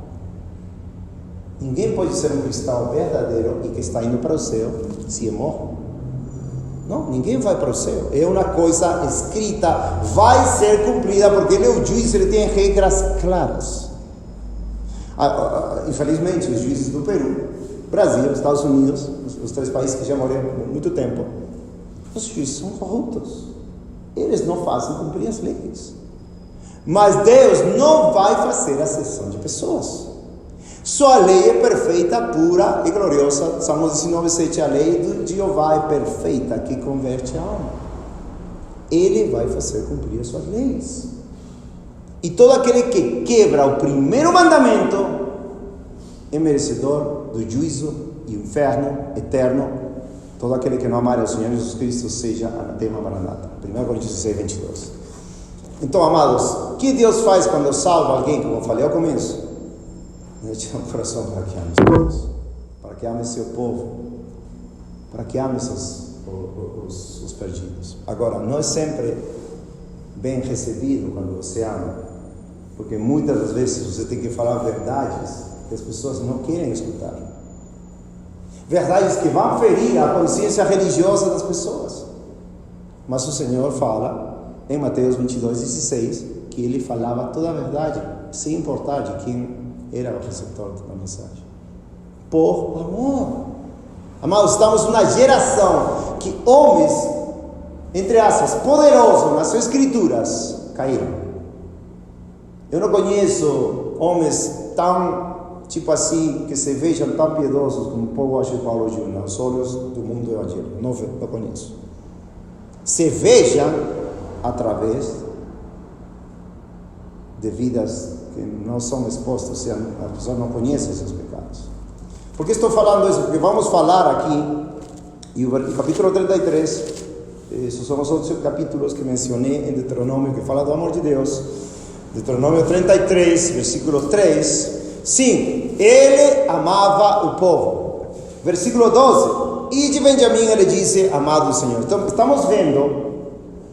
Ninguém pode ser um cristão verdadeiro e que está indo para o céu se é morto. Não, ninguém vai para o céu. É uma coisa escrita, vai ser cumprida, porque ele é o juiz, ele tem regras claras. Infelizmente, os juízes do Peru, Brasil, Estados Unidos, os três países que já morreram há muito tempo, os juízes são corruptos. Eles não fazem cumprir as leis. Mas Deus não vai fazer acepção de pessoas. Sua lei é perfeita, pura e gloriosa. Salmos 19:7. A lei de Jeová é perfeita, que converte a alma. Ele vai fazer cumprir as suas leis. E todo aquele que quebra o primeiro mandamento é merecedor do juízo e inferno eterno. Todo aquele que não amar ao Senhor Jesus Cristo seja anatema maranata. 1 Coríntios 6:22. Então, amados, o que Deus faz quando salva alguém? Como eu falei ao começo, Ele te dá um coração para que ame Deus, para que ame seu povo, para que ame os perdidos. Agora, não é sempre bem recebido quando você ama, porque muitas das vezes você tem que falar verdades que as pessoas não querem escutar, verdades que vão ferir a consciência religiosa das pessoas. Mas o Senhor fala em Mateus 22:16 que Ele falava toda a verdade, sem importar de quem era o receptor da mensagem, por amor. Amados, estamos numa geração que homens, entre aspas, poderosos nas suas escrituras, caíram. Eu não conheço homens tão, tipo assim, que se vejam tão piedosos como Paul Washer e Paulo Júnior, aos olhos do mundo evangélico. Não conheço. Se vejam através de vidas que não são expostas, a pessoa não conhece os seus pecados. Por que estou falando isso? Porque vamos falar aqui, e o capítulo 33 Esses são os outros capítulos que mencionei em Deuteronômio, que fala do amor de Deus. Deuteronômio 33, versículo 3. Sim, ele amava o povo. Versículo 12. E de Benjamim ele disse, amado Senhor. Então, estamos vendo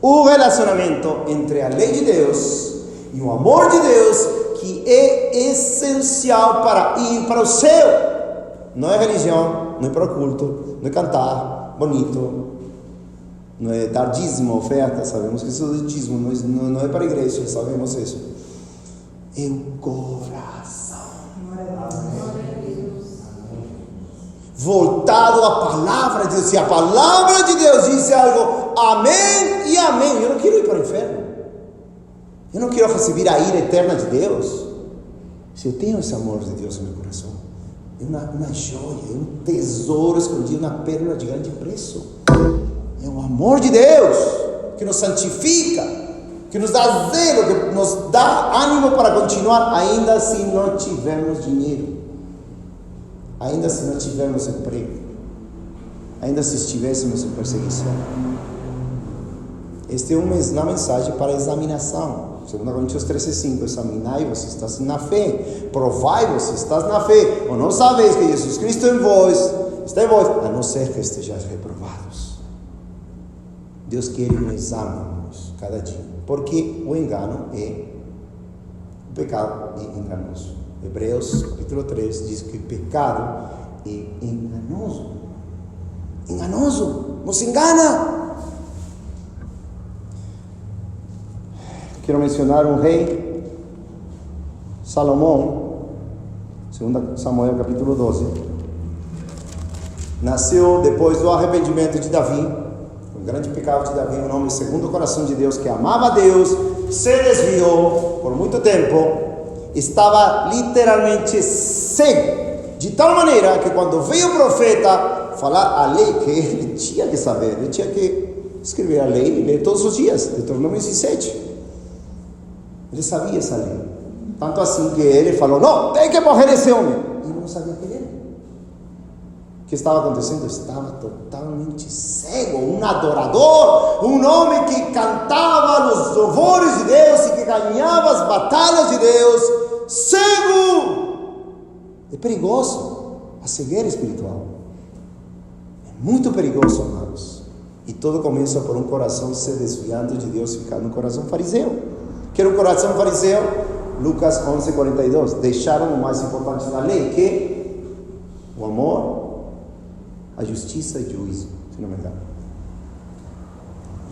o relacionamento entre a lei de Deus e o amor de Deus, que é essencial para ir para o céu. Não é religião, não é para o culto, não é cantar bonito, não é dar dízimo, oferta, sabemos que isso é dízimo, não é para a igreja, sabemos isso. É o coração voltado à palavra de Deus. Se a palavra de Deus diz algo, amém e amém. Eu não quero ir para o inferno, eu não quero receber a ira eterna de Deus. Se eu tenho esse amor de Deus no meu coração, é uma joia, é um tesouro escondido, uma pérola de grande preço. É o amor de Deus que nos santifica, que nos dá zelo, que nos dá ânimo para continuar, ainda se não tivermos dinheiro, ainda se não tivermos emprego, ainda se estivéssemos em perseguição. Esta é uma mensagem para examinação. 2 Coríntios 13:5, examinai-vos se estás na fé, provai-vos se estás na fé, ou não sabeis que Jesus Cristo está em vós, a não ser que estejais reprovados. Deus quer que nos examinemos cada dia, porque o engano o pecado é enganoso. Hebreus capítulo 3 diz que o pecado é enganoso, nos engana. Quero mencionar um rei, Salomão, 2 Samuel capítulo 12. Nasceu depois do arrependimento de Davi, o grande pecado de Davi, um homem segundo o coração de Deus, que amava a Deus, se desviou por muito tempo, estava literalmente cego, de tal maneira que quando veio o profeta falar a lei, que ele tinha que saber, ele tinha que escrever a lei e ler todos os dias, Deuteronômio 17. Ele sabia essa lei, tanto assim que ele falou, não, tem que morrer esse homem. E ele não sabia quem era. O que estava acontecendo? Estava totalmente cego, um adorador, um homem que cantava os louvores de Deus e que ganhava as batalhas de Deus, cego. É perigoso a cegueira espiritual, é muito perigoso, amados. E tudo começa por um coração se desviando de Deus e ficando um coração fariseu. Que era um coração fariseu. Lucas 11:42. Deixaram o mais importante da lei, que o amor, a justiça e o juízo, se não me engano.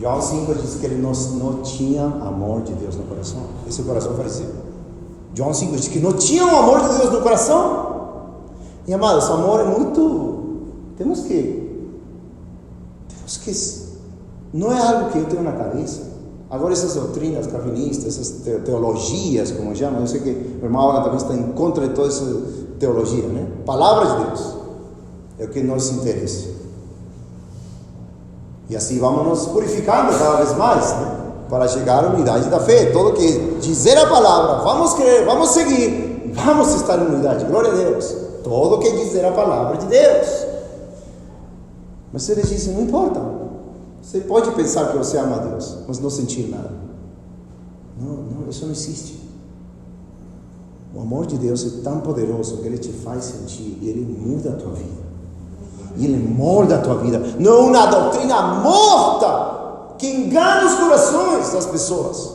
João 5 diz que ele não tinha amor de Deus no coração. Esse é o coração fariseu. João 5 diz que não tinha o amor de Deus no coração. E amados, amor é muito... Temos que... Não é algo que eu tenho na cabeça. Agora essas doutrinas calvinistas, essas teologias, como chamam, eu sei que o irmão Alan também está em contra de toda essa teologia, né? Palavra de Deus é o que nos interessa. E assim vamos nos purificando cada vez mais, né? Para chegar à unidade da fé. Todo que dizer a palavra, vamos crer, vamos seguir, vamos estar em unidade, glória a Deus. Todo que dizer a palavra de Deus. Mas eles dizem, não importa. Você pode pensar que você ama a Deus, mas não sentir nada. Não, isso não existe. O amor de Deus é tão poderoso que Ele te faz sentir, e Ele muda a tua vida. E Ele molda a tua vida. Não é uma doutrina morta que engana os corações das pessoas.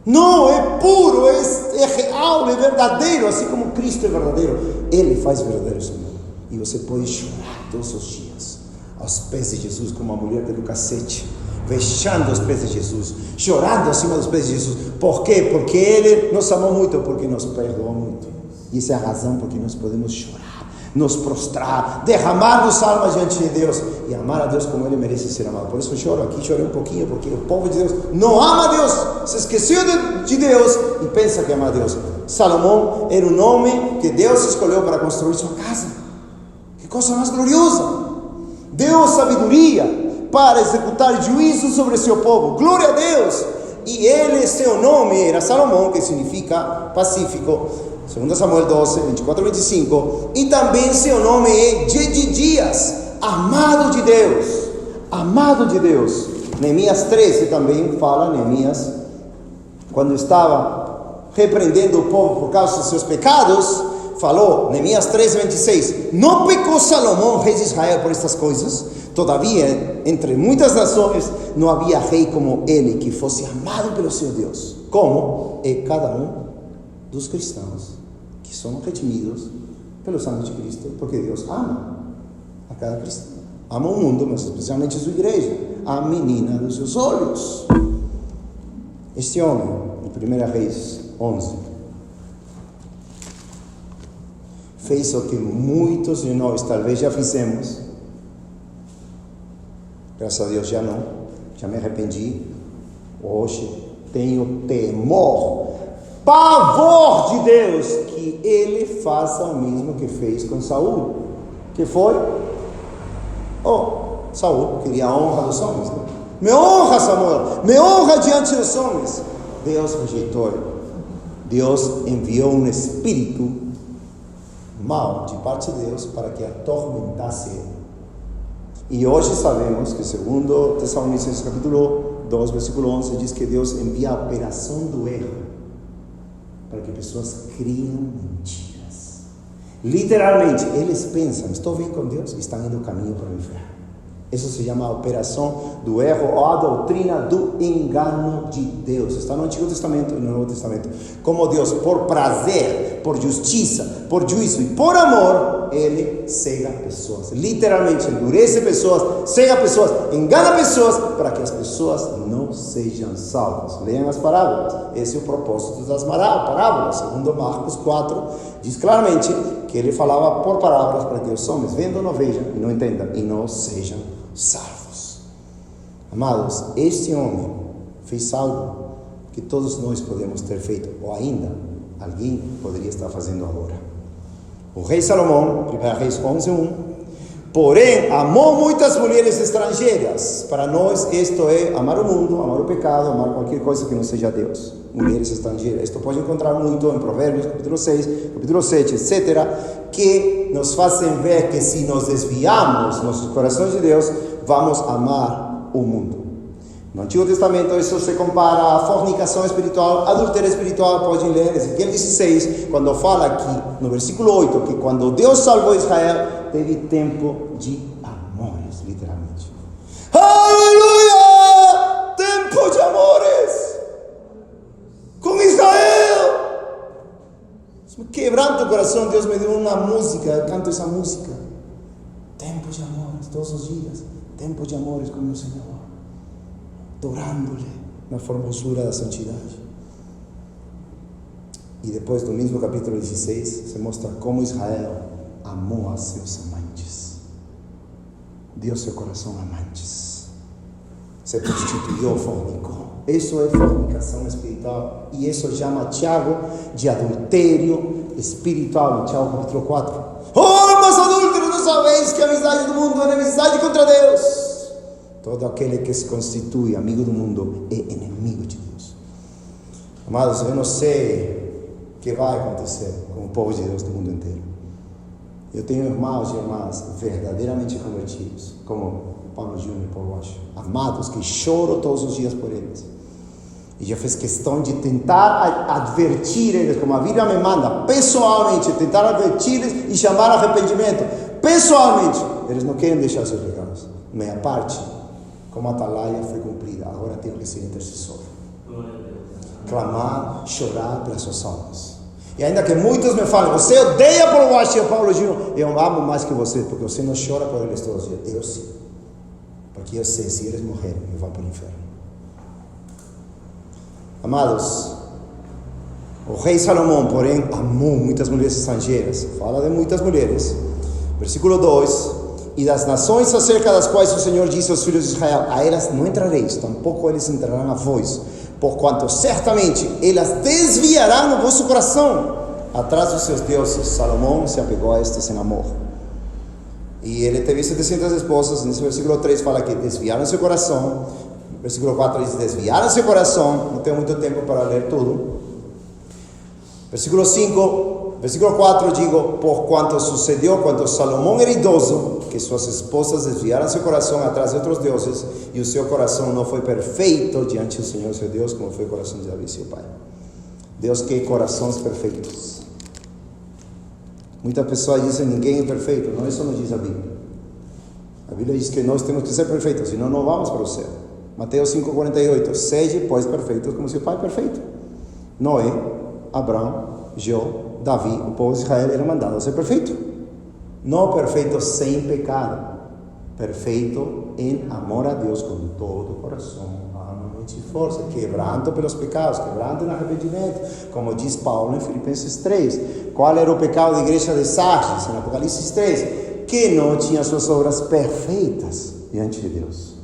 Não, é puro, é real, é verdadeiro, assim como Cristo é verdadeiro. Ele faz verdadeiro esse amor. E você pode chorar todos os dias aos pés de Jesus, como a mulher de Lucas 7, vexando os pés de Jesus, chorando acima dos pés de Jesus. Por quê? Porque Ele nos amou muito, porque nos perdoou muito. E essa é a razão porque nós podemos chorar, nos prostrar, derramar nossa alma diante de Deus e amar a Deus como Ele merece ser amado. Por isso eu choro aqui, chorei um pouquinho, porque o povo de Deus não ama a Deus, se esqueceu de Deus e pensa que ama a Deus. Salomão era um homem que Deus escolheu para construir sua casa. Que coisa mais gloriosa! Deu sabedoria para executar juízo sobre seu povo. Glória a Deus! E ele, seu nome era Salomão, que significa pacífico. 2 Samuel 12, 24 e 25. E também seu nome é Jedidias, amado de Deus. amado de Deus. Neemias 13 também fala, Neemias, quando estava repreendendo o povo por causa dos seus pecados, falou, Neemias 13:26, não pecou Salomão, rei de Israel, por estas coisas? Todavia, entre muitas nações, não havia rei como ele, que fosse amado pelo seu Deus. Como é cada um dos cristãos que são redimidos pelo sangue de Cristo, porque Deus ama a cada cristão. Ama o mundo, mas especialmente a sua igreja, a menina dos seus olhos. Este homem, em 1 Reis 11, fez o que muitos de nós talvez já fizemos. Graças a Deus já não, já me arrependi. Hoje tenho temor, pavor de Deus, que ele faça o mesmo que fez com Saul. Que foi? Saul queria a honra dos homens, né? Me honra, Samuel, me honra diante dos homens. Deus rejeitou. Deus enviou um espírito mau de parte de Deus para que atormentasse ele. E hoje sabemos que, segundo Tessalonicenses capítulo 2, versículo 11, diz que Deus envia a operação do erro para que pessoas criam mentiras. Literalmente, eles pensam, estou bem com Deus, e estão indo caminho para o inferno. Isso se chama a operação do erro, ou a doutrina do engano de Deus. Está no Antigo Testamento e no Novo Testamento. Como Deus, por prazer, por justiça, por juízo e por amor, Ele cega pessoas. Literalmente, endurece pessoas, cega pessoas, engana pessoas, para que as pessoas não sejam salvas. Leiam as parábolas. Esse é o propósito das parábolas. Segundo Marcos 4, diz claramente que ele falava por parábolas para que os homens vendam, não vejam e não entendam e não sejam salvos. Amados, este homem fez algo que todos nós podemos ter feito, ou ainda alguém poderia estar fazendo agora. O rei Salomão, 1 Reis 11:1, porém amou muitas mulheres estrangeiras. Para nós isto é amar o mundo, amar o pecado, amar qualquer coisa que não seja Deus. Mulheres estrangeiras, isto pode encontrar muito em Provérbios, capítulo 6, capítulo 7, etc., que nos fazem ver que se nos desviamos nossos corações de Deus, vamos amar o mundo. No Antigo Testamento isso se compara à fornicação espiritual, adultério espiritual. Podem ler Ezequiel 16, quando fala aqui no versículo 8, que quando Deus salvou Israel, teve tempo de amores, literalmente. Aleluia! Tempo de amores com Israel. Quebrando o coração, Deus me deu uma música, eu canto essa música. Tempo de amores, todos os dias. Tempo de amores com o meu Senhor, adorando-lhe na formosura da santidade. E depois, no mesmo capítulo 16, se mostra como Israel amou a seus amantes, deu seu coração a amantes, se prostituiu, fornicou. Isso é fornicação espiritual, e isso chama Tiago de adultério espiritual, em Tiago capítulo 4. Mas adúlteros, não sabeis que a amizade do mundo é enemizade contra Deus. Todo aquele que se constitui amigo do mundo é inimigo de Deus. Amados, eu não sei o que vai acontecer com o povo de Deus do mundo inteiro. Eu tenho irmãos e irmãs verdadeiramente convertidos, como Paulo Júnior e Paulo Walsh, amados, que choro todos os dias por eles. E já fez questão de tentar advertir eles, como a Bíblia me manda, pessoalmente, tentar advertir-eles e chamar a arrependimento. Pessoalmente, eles não querem deixar seus pecados. Minha parte, como atalaia, foi cumprida. Agora tenho que ser intercessor. Clamar, chorar pelas suas almas. E ainda que muitos me falem, você odeia Paulo Walsh e Paulo Júnior, eu amo mais que você, porque você não chora por eles todos os dias. Eu sim. Porque eu sei, se eles morrerem, eu vou para o inferno. Amados, o rei Salomão, porém, amou muitas mulheres estrangeiras. Fala de muitas mulheres. Versículo 2: e das nações acerca das quais o Senhor disse aos filhos de Israel, a elas não entrareis, tampouco eles entrarão a vós, porquanto certamente elas desviarão o vosso coração atrás dos seus deuses. Salomão se apegou a estes em amor. E ele teve 700 esposas. Nesse versículo 3 fala que desviaram seu coração. Versículo 4 diz, desviaram seu coração. Não tenho muito tempo para ler tudo. Versículo 5, versículo 4 digo, por quanto sucedeu, quando Salomão era idoso, que que suas esposas desviaram seu coração atrás de outros deuses, e o seu coração não foi perfeito diante do Senhor seu Deus, como foi o coração de Davi, seu pai. Deus quer corações perfeitos. Muitas pessoas dizem, ninguém é perfeito. Não, isso não diz a Bíblia. A Bíblia diz que nós temos que ser perfeitos, senão não vamos para o céu. Mateus 5,48, seja, pois, perfeitos como seu pai é perfeito. Noé, Abraão, Jó, Davi, o povo de Israel era mandado a ser perfeito. Não perfeito sem pecado, perfeito em amor a Deus com todo o coração, alma, mente e força, quebrando pelos pecados, quebrando no arrependimento, como diz Paulo em Filipenses 3. Qual era o pecado da igreja de Sardes, em Apocalipse 3? Que não tinha suas obras perfeitas diante de Deus.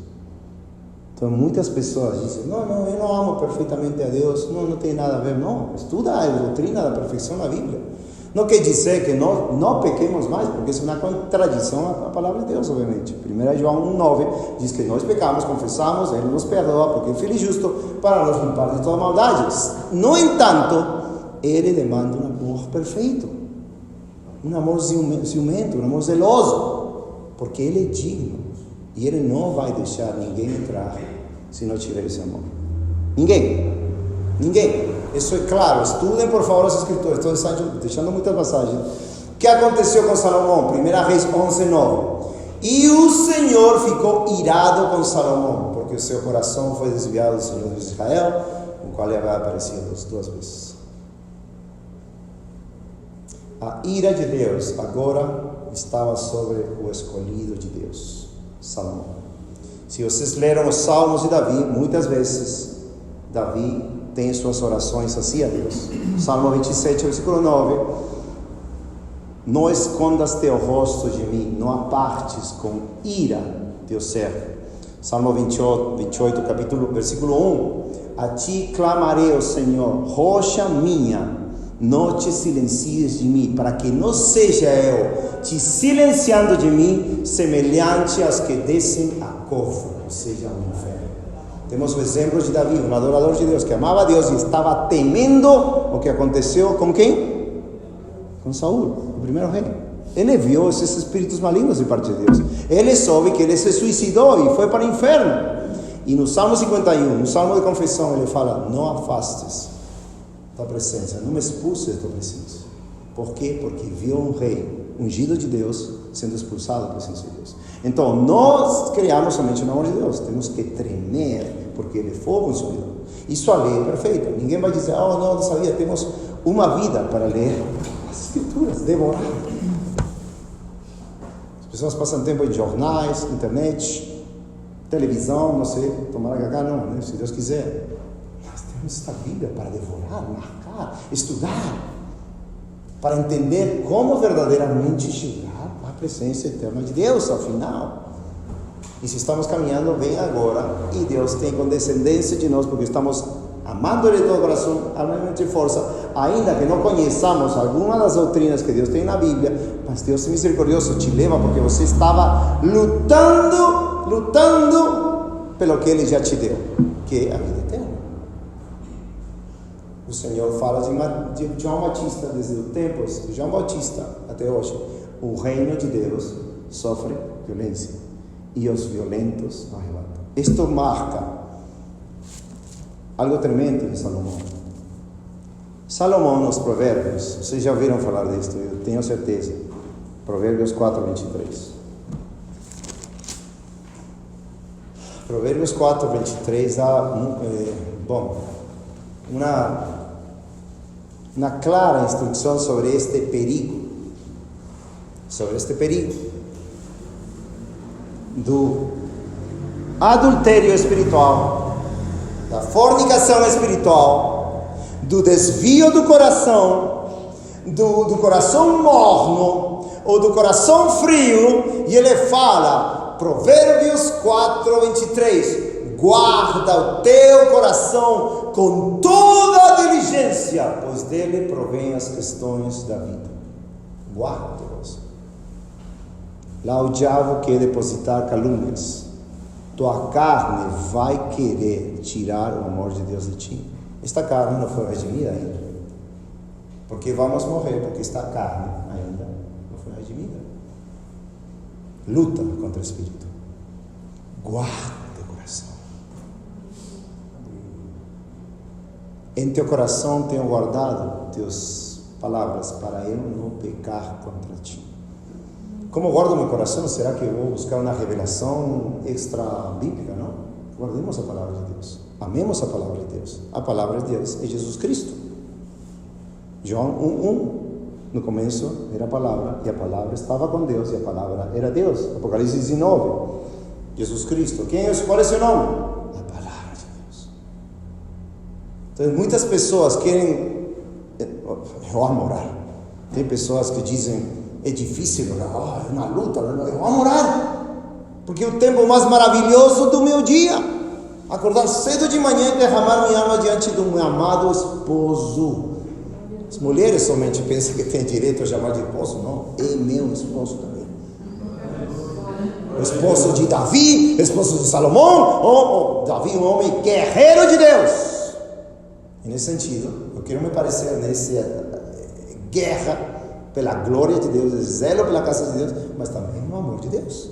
Então muitas pessoas dizem, não, eu não amo perfeitamente a Deus, não tem nada a ver. Não, estuda a doutrina da perfeição na Bíblia. Não quer dizer que nós não pequemos mais, porque isso é uma contradição à palavra de Deus, obviamente. 1 João 1,9 diz que nós pecamos, confessamos, Ele nos perdoa, porque é filho e justo, para nos limpar de toda maldade. No entanto, Ele demanda um amor perfeito, um amor ciumento, um amor zeloso, porque Ele é digno, e Ele não vai deixar ninguém entrar se não tiver esse amor. Ninguém. Isso é claro. Estudem, por favor, as escrituras. Estou deixando muitas passagens. O que aconteceu com Salomão? 1 Reis 11:9. E o Senhor ficou irado com Salomão, porque o seu coração foi desviado do Senhor de Israel, o qual lhe havia aparecido 2 vezes. A ira de Deus agora estava sobre o escolhido de Deus, Salomão. Se vocês leram os Salmos de Davi, muitas vezes Davi tem suas orações assim a Deus. Salmo 27, versículo 9. Não escondas teu rosto de mim, não apartes com ira teu servo. Salmo 28, versículo 1. A ti clamarei, ó Senhor, rocha minha, não te silencies de mim, para que não seja eu te silenciando de mim, semelhante aos que descem a cova, ou seja, ao inferno. Temos o exemplo de Davi, um adorador de Deus, que amava a Deus e estava temendo o que aconteceu com quem? Com Saul, o primeiro rei. Ele viu esses espíritos malignos de parte de Deus. Ele soube que ele se suicidou e foi para o inferno. E no Salmo 51, no Salmo de confissão, ele fala, não afastes tua presença, não me expulses da tua presença. Por quê? Porque viu um rei ungido de Deus sendo expulsado da presença de Deus. Então, nós criamos somente o amor de Deus. Temos que tremer, porque Ele é fogo consumidor. Isso a lei é perfeita. Ninguém vai dizer, não sabia. Temos uma vida para ler as escrituras, devorar. As pessoas passam tempo em jornais, internet, televisão, não sei, tomara que cá não, né? Se Deus quiser. Nós temos esta Bíblia para devorar, marcar, estudar, para entender como verdadeiramente chegar à presença eterna de Deus, ao final. E se estamos caminhando bem agora, e Deus tem condescendência de nós, porque estamos amando Ele de todo o coração, alma, mente e força, ainda que não conheçamos alguma das doutrinas que Deus tem na Bíblia, mas Deus é misericordioso, te leva, porque você estava lutando pelo que Ele já te deu, que é a vida eterna. O Senhor fala de João Batista, desde os tempos de João Batista até hoje. O reino de Deus sofre violência, e os violentos arrebatam. Isto marca algo tremendo de Salomão. Salomão nos Provérbios, vocês já ouviram falar disto, eu tenho certeza. Provérbios 4:23. Provérbios 4:23 dá uma clara instrução sobre este perigo. Do adultério espiritual, da fornicação espiritual, do desvio do coração, do coração morno ou do coração frio. E ele fala, Provérbios 4:23, guarda o teu coração com toda a diligência, pois dele provém as questões da vida. Guarda o teu coração. Lá o diabo quer depositar calúnias. Tua carne vai querer tirar o amor de Deus de ti. Esta carne não foi redimida ainda, porque vamos morrer, porque esta carne ainda não foi redimida. luta contra o espírito. Guarda teu coração. Em teu coração tenho guardado teus palavras para eu não pecar contra ti. Como guardo meu coração? Será que eu vou buscar uma revelação extra bíblica? Não. Guardemos a palavra de Deus. Amemos a palavra de Deus. A palavra de Deus é Jesus Cristo. João 1:1. No começo era a palavra, e a palavra estava com Deus, e a palavra era Deus. Apocalipse 19. Jesus Cristo. Qual é o seu nome? A palavra de Deus. Então, muitas pessoas querem... Eu amo orar. Tem pessoas que dizem, é difícil orar, é uma luta, eu amo orar, porque é o tempo mais maravilhoso do meu dia. Acordar cedo de manhã e derramar minha alma diante do meu amado esposo. As mulheres somente pensam que têm direito a chamar de esposo. Não, é meu esposo também. O esposo de Davi, esposo de Salomão. Davi, um homem guerreiro de Deus. E nesse sentido, eu quero me parecer nessa guerra pela glória de Deus, zelo pela casa de Deus, mas também no amor de Deus.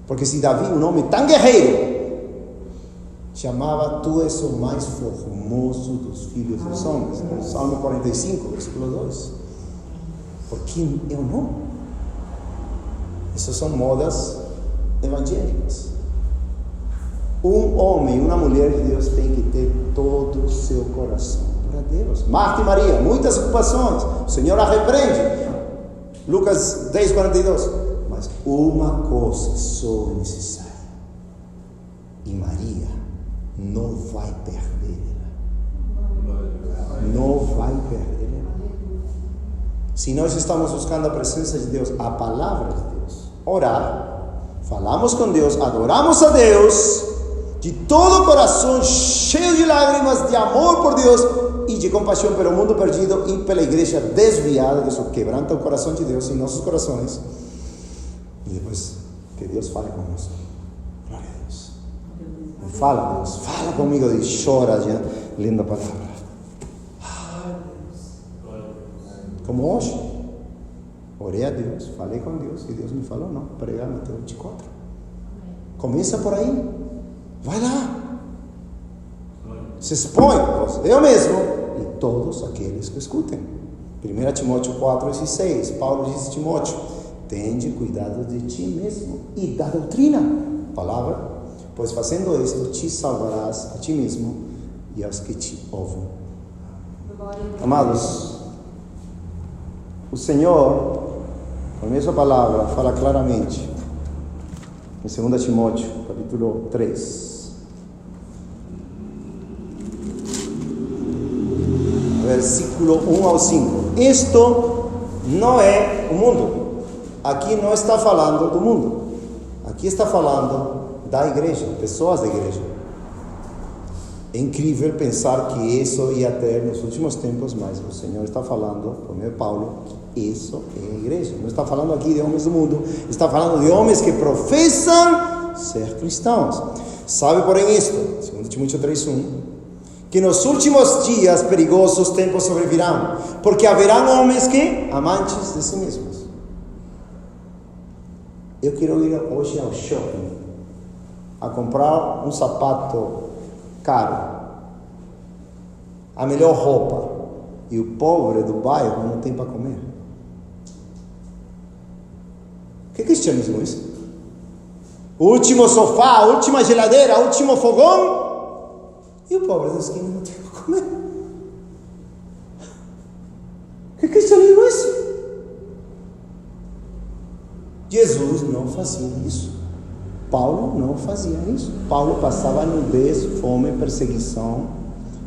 Porque se Davi, um homem tão guerreiro, chamava, tu és o mais formoso dos filhos dos homens, no Salmo 45, versículo 2. Porque eu não. Essas são modas evangélicas. Um homem e uma mulher de Deus tem que ter todo o seu coração para Deus. Marta e Maria, muitas ocupações, o Senhor a repreende. Lucas 10:42. Mas uma coisa só é necessária, e Maria não vai perder. Não vai perder. Se nós estamos buscando a presença de Deus, a palavra de Deus, orar, falamos com Deus, adoramos a Deus de todo o coração, cheio de lágrimas, de amor por Deus e de compaixão pelo mundo perdido e pela igreja desviada. Isso quebranta o coração de Deus em nossos corações. E depois que Deus fale conosco. Glória a Deus. Fala, Deus, fala comigo. E chora já, lendo a palavra. Como hoje, orei a Deus, falei com Deus, e Deus me falou, não, pregar Mateus 24. Começa por aí, vai lá, se expõe, eu mesmo, e todos aqueles que escutem. 1 Timóteo 4:16, Paulo diz a Timóteo, tende cuidado de ti mesmo e da doutrina, palavra, pois fazendo isto, te salvarás a ti mesmo e aos que te ouvem. Amados, o Senhor, com a mesma palavra, fala claramente em 2 Timóteo, capítulo 3, versículo 1 ao 5. Isto não é o mundo. Aqui não está falando do mundo. Aqui está falando da igreja, pessoas da igreja. É incrível pensar que isso ia ter nos últimos tempos, mas o Senhor está falando, por meio de Paulo, que isso é a igreja. Não está falando aqui de homens do mundo, está falando de homens que professam ser cristãos. Sabe, porém, isto, 2 Timóteo 3:1, que nos últimos dias perigosos tempos sobrevirão, porque haverão homens que, amantes de si mesmos. Eu quero ir hoje ao shopping a comprar um sapato caro, a melhor roupa, e o pobre do bairro não tem para comer. Que cristianismo é isso? O último sofá, a última geladeira, o último fogão, e o pobre da esquina não tem para comer. Que cristianismo é esse? Jesus não fazia isso. Paulo não fazia isso. Paulo passava nudez, fome, perseguição.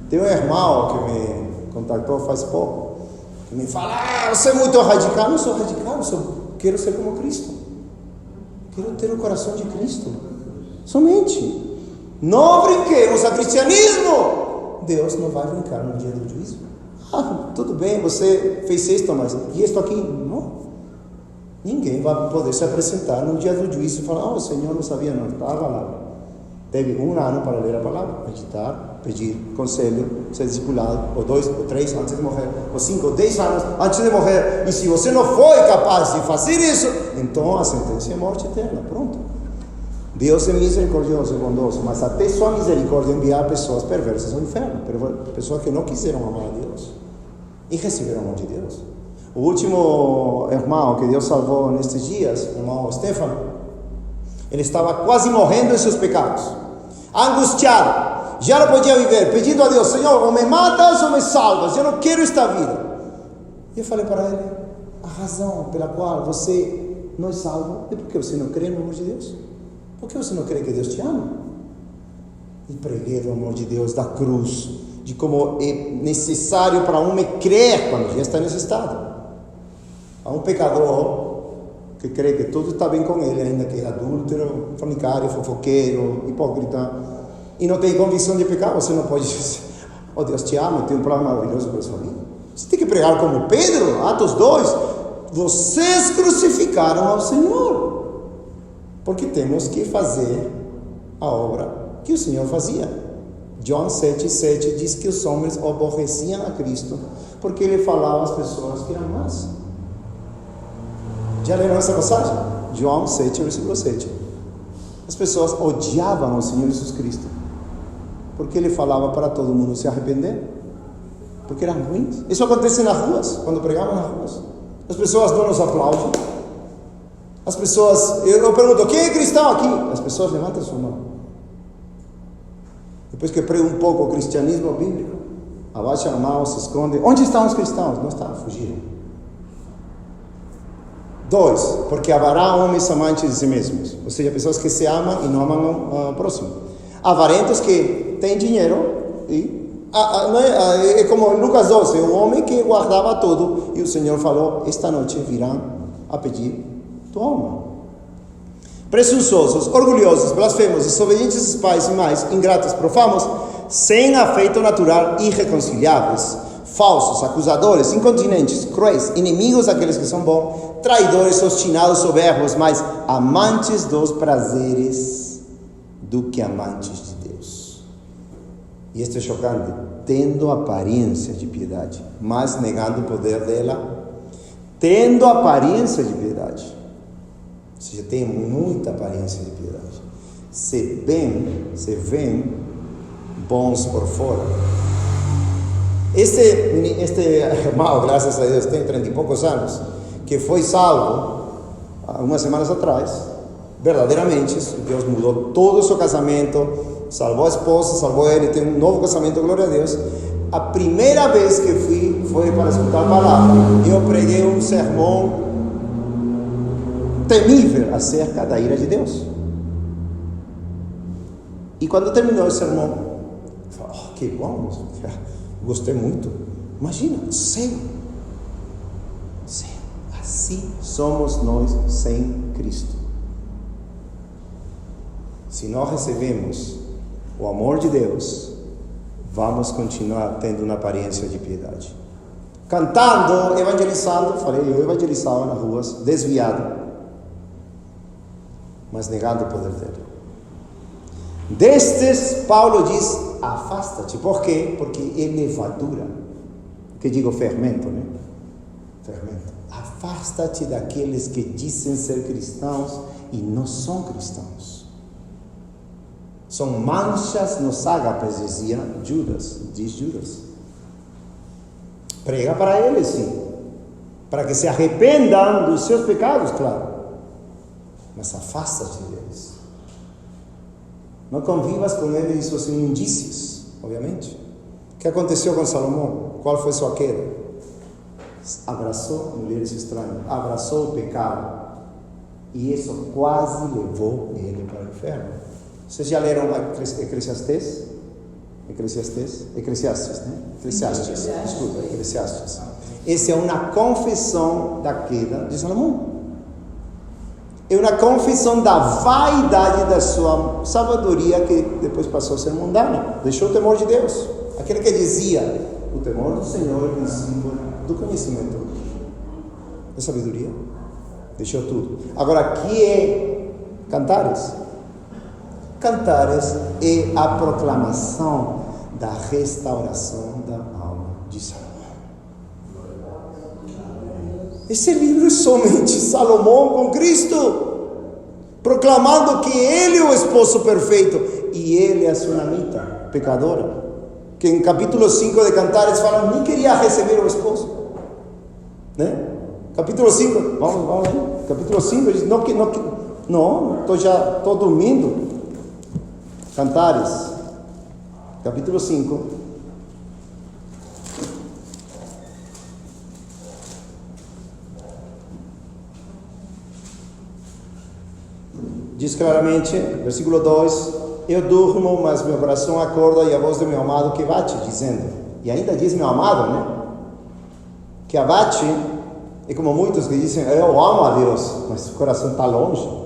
Tem um irmão que me contactou faz pouco, que me fala, você é muito radical. Não sou radical, eu quero ser como Cristo. Quero ter o coração de Cristo. Somente. Não brinquemos a cristianismo. Deus não vai brincar no dia do juízo. Tudo bem, você fez isto, mas e isto aqui? Não. Ninguém vai poder se apresentar no dia do juízo e falar, o Senhor não sabia, não, estava lá. Teve um ano para ler a palavra, meditar, pedir conselho, ser discipulado, ou 2 ou 3 antes de morrer, ou 5 ou 10 anos antes de morrer, e se você não foi capaz de fazer isso, então a sentença é morte eterna, pronto. Deus é misericordioso e bondoso, mas até sua misericórdia enviar pessoas perversas ao inferno, pessoas que não quiseram amar a Deus e receberam o amor de Deus. O último irmão que Deus salvou nestes dias, o irmão Stefano, ele estava quase morrendo em seus pecados, angustiado, já não podia viver, pedindo a Deus: Senhor, ou me matas ou me salvas, eu não quero esta vida. E eu falei para ele: a razão pela qual você não é salvo é porque você não crê no amor de Deus. Por que você não crê que Deus te ama? E preguei do amor de Deus, da cruz, de como é necessário para um homem crer quando já está nesse estado. Há um pecador que crê que tudo está bem com ele, ainda que é adúltero, fornicário, fofoqueiro, hipócrita, e não tem convicção de pecar. Você não pode dizer: oh, Deus te ama, tem um plano maravilhoso para a sua vida. Você tem que pregar como Pedro, Atos 2, vocês crucificaram ao Senhor, porque temos que fazer a obra que o Senhor fazia. João 7,7 diz que os homens aborreciam a Cristo, porque ele falava às pessoas que eram más. Já leram essa passagem? João 7, versículo 7. As pessoas odiavam o Senhor Jesus Cristo, porque ele falava para todo mundo se arrepender, porque eram ruins. Isso acontece nas ruas, quando pregavam nas ruas. As pessoas não nos aplaudem. As pessoas, eu pergunto: quem é cristão aqui? As pessoas levantam sua mão. Depois que prego um pouco o cristianismo bíblico, abaixam a mão, se escondem. Onde estão os cristãos? Não estão, fugiram. 2, porque haverá homens amantes de si mesmos, ou seja, pessoas que se amam e não amam ao próximo. Avarentos que têm dinheiro, e é como Lucas 12, um homem que guardava tudo, e o Senhor falou: esta noite virão a pedir tua alma. Presunçosos, orgulhosos, blasfemos, desobedientes aos pais e mais, ingratos, profanos, sem afeto natural, irreconciliáveis, falsos, acusadores, incontinentes, cruéis, inimigos daqueles que são bons, traidores, obstinados, soberbos, mas amantes dos prazeres do que amantes de Deus. E isto é chocante: tendo aparência de piedade, mas negando o poder dela. Tendo aparência de piedade, ou seja, tem muita aparência de piedade, se veem bons por fora. Este irmão, graças a Deus, tem 30 e poucos anos, que foi salvo algumas semanas atrás. Verdadeiramente, Deus mudou todo o seu casamento, salvou a esposa, salvou ele, tem um novo casamento, glória a Deus. A primeira vez que fui foi para escutar a palavra, e eu preguei um sermão temível acerca da ira de Deus. E quando terminou o sermão, eu falei: oh, que bom, gostei muito. Imagina, céu. Assim somos nós sem Cristo. Se nós recebemos o amor de Deus, vamos continuar tendo uma aparência de piedade. Cantando, evangelizando, eu evangelizava nas ruas, desviado, mas negando o poder dele. Destes, Paulo diz: afasta-te. Por quê? Porque é levadura. Que digo fermento, né? Fermento. Afasta-te daqueles que dizem ser cristãos e não são cristãos. São manchas nos ágapes, dizia Judas, diz Judas. Prega para eles, sim, para que se arrependam dos seus pecados, claro, mas afasta-te deles. Não convivas com eles e suas imundícias, obviamente. O que aconteceu com Salomão? Qual foi sua queda? Abraçou mulheres estranhas, abraçou o pecado, e isso quase levou ele para o inferno. Vocês já leram Eclesiastes? Eclesiastes, né? Eclesiastes. Essa é uma confissão da queda de Salomão. É uma confissão da vaidade da sua sabedoria, que depois passou a ser mundana. Deixou o temor de Deus. Aquele que dizia: o temor do Senhor é o princípio do conhecimento, da sabedoria. Deixou tudo. Agora, aqui é Cantares. Cantares é a proclamação da restauração da alma de Salomão. Esse livro é somente Salomão com Cristo, proclamando que ele é o esposo perfeito e ele é a sunamita, pecadora, que em capítulo 5 de Cantares fala, nem queria receber o esposo, né? Capítulo 5, vamos aí. Capítulo 5, ele diz, estou dormindo. Cantares, capítulo 5. Diz claramente, versículo 2, eu durmo, mas meu coração acorda e a voz do meu amado que bate, dizendo, e ainda diz meu amado, né? Que abate, é como muitos que dizem, eu amo a Deus, mas o coração está longe.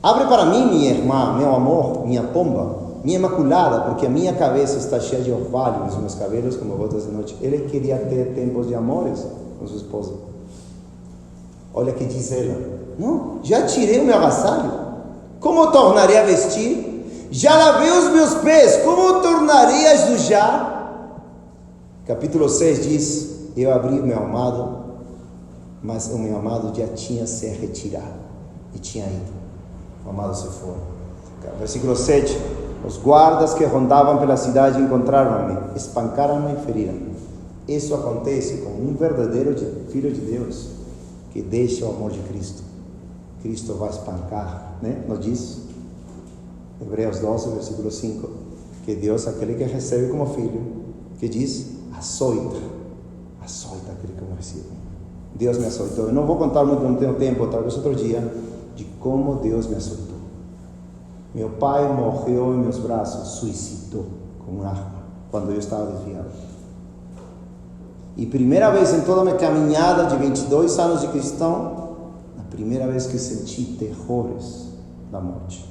Abre para mim, minha irmã, meu amor, minha pomba, minha imaculada, porque a minha cabeça está cheia de orvalho, os meus cabelos como gotas de noite. Ele queria ter tempos de amores com sua esposa. Olha que diz ela, não, já tirei o meu agasalho, como tornarei a vestir? Já lavei os meus pés, como tornarei a sujar? Capítulo 6 diz, eu abri o meu amado, mas o meu amado já tinha se retirado e tinha ido. O amado se foi. Versículo 7, os guardas que rondavam pela cidade encontraram-me, espancaram-me e feriram-me. Isso acontece com um verdadeiro filho de Deus, que deixa o amor de Cristo. Cristo vai espancar, né? Não diz? Hebreus 12, versículo 5, que Deus, aquele que recebe como filho, que diz, açoita aquele que não recebe. Deus me açoitou. Eu não vou contar muito, não tenho tempo, talvez outro dia, de como Deus me açoitou. Meu pai morreu em meus braços, suicidou com uma arma, quando eu estava desviado. E primeira vez em toda a minha caminhada de 22 anos de cristão, a primeira vez que senti terrores da morte.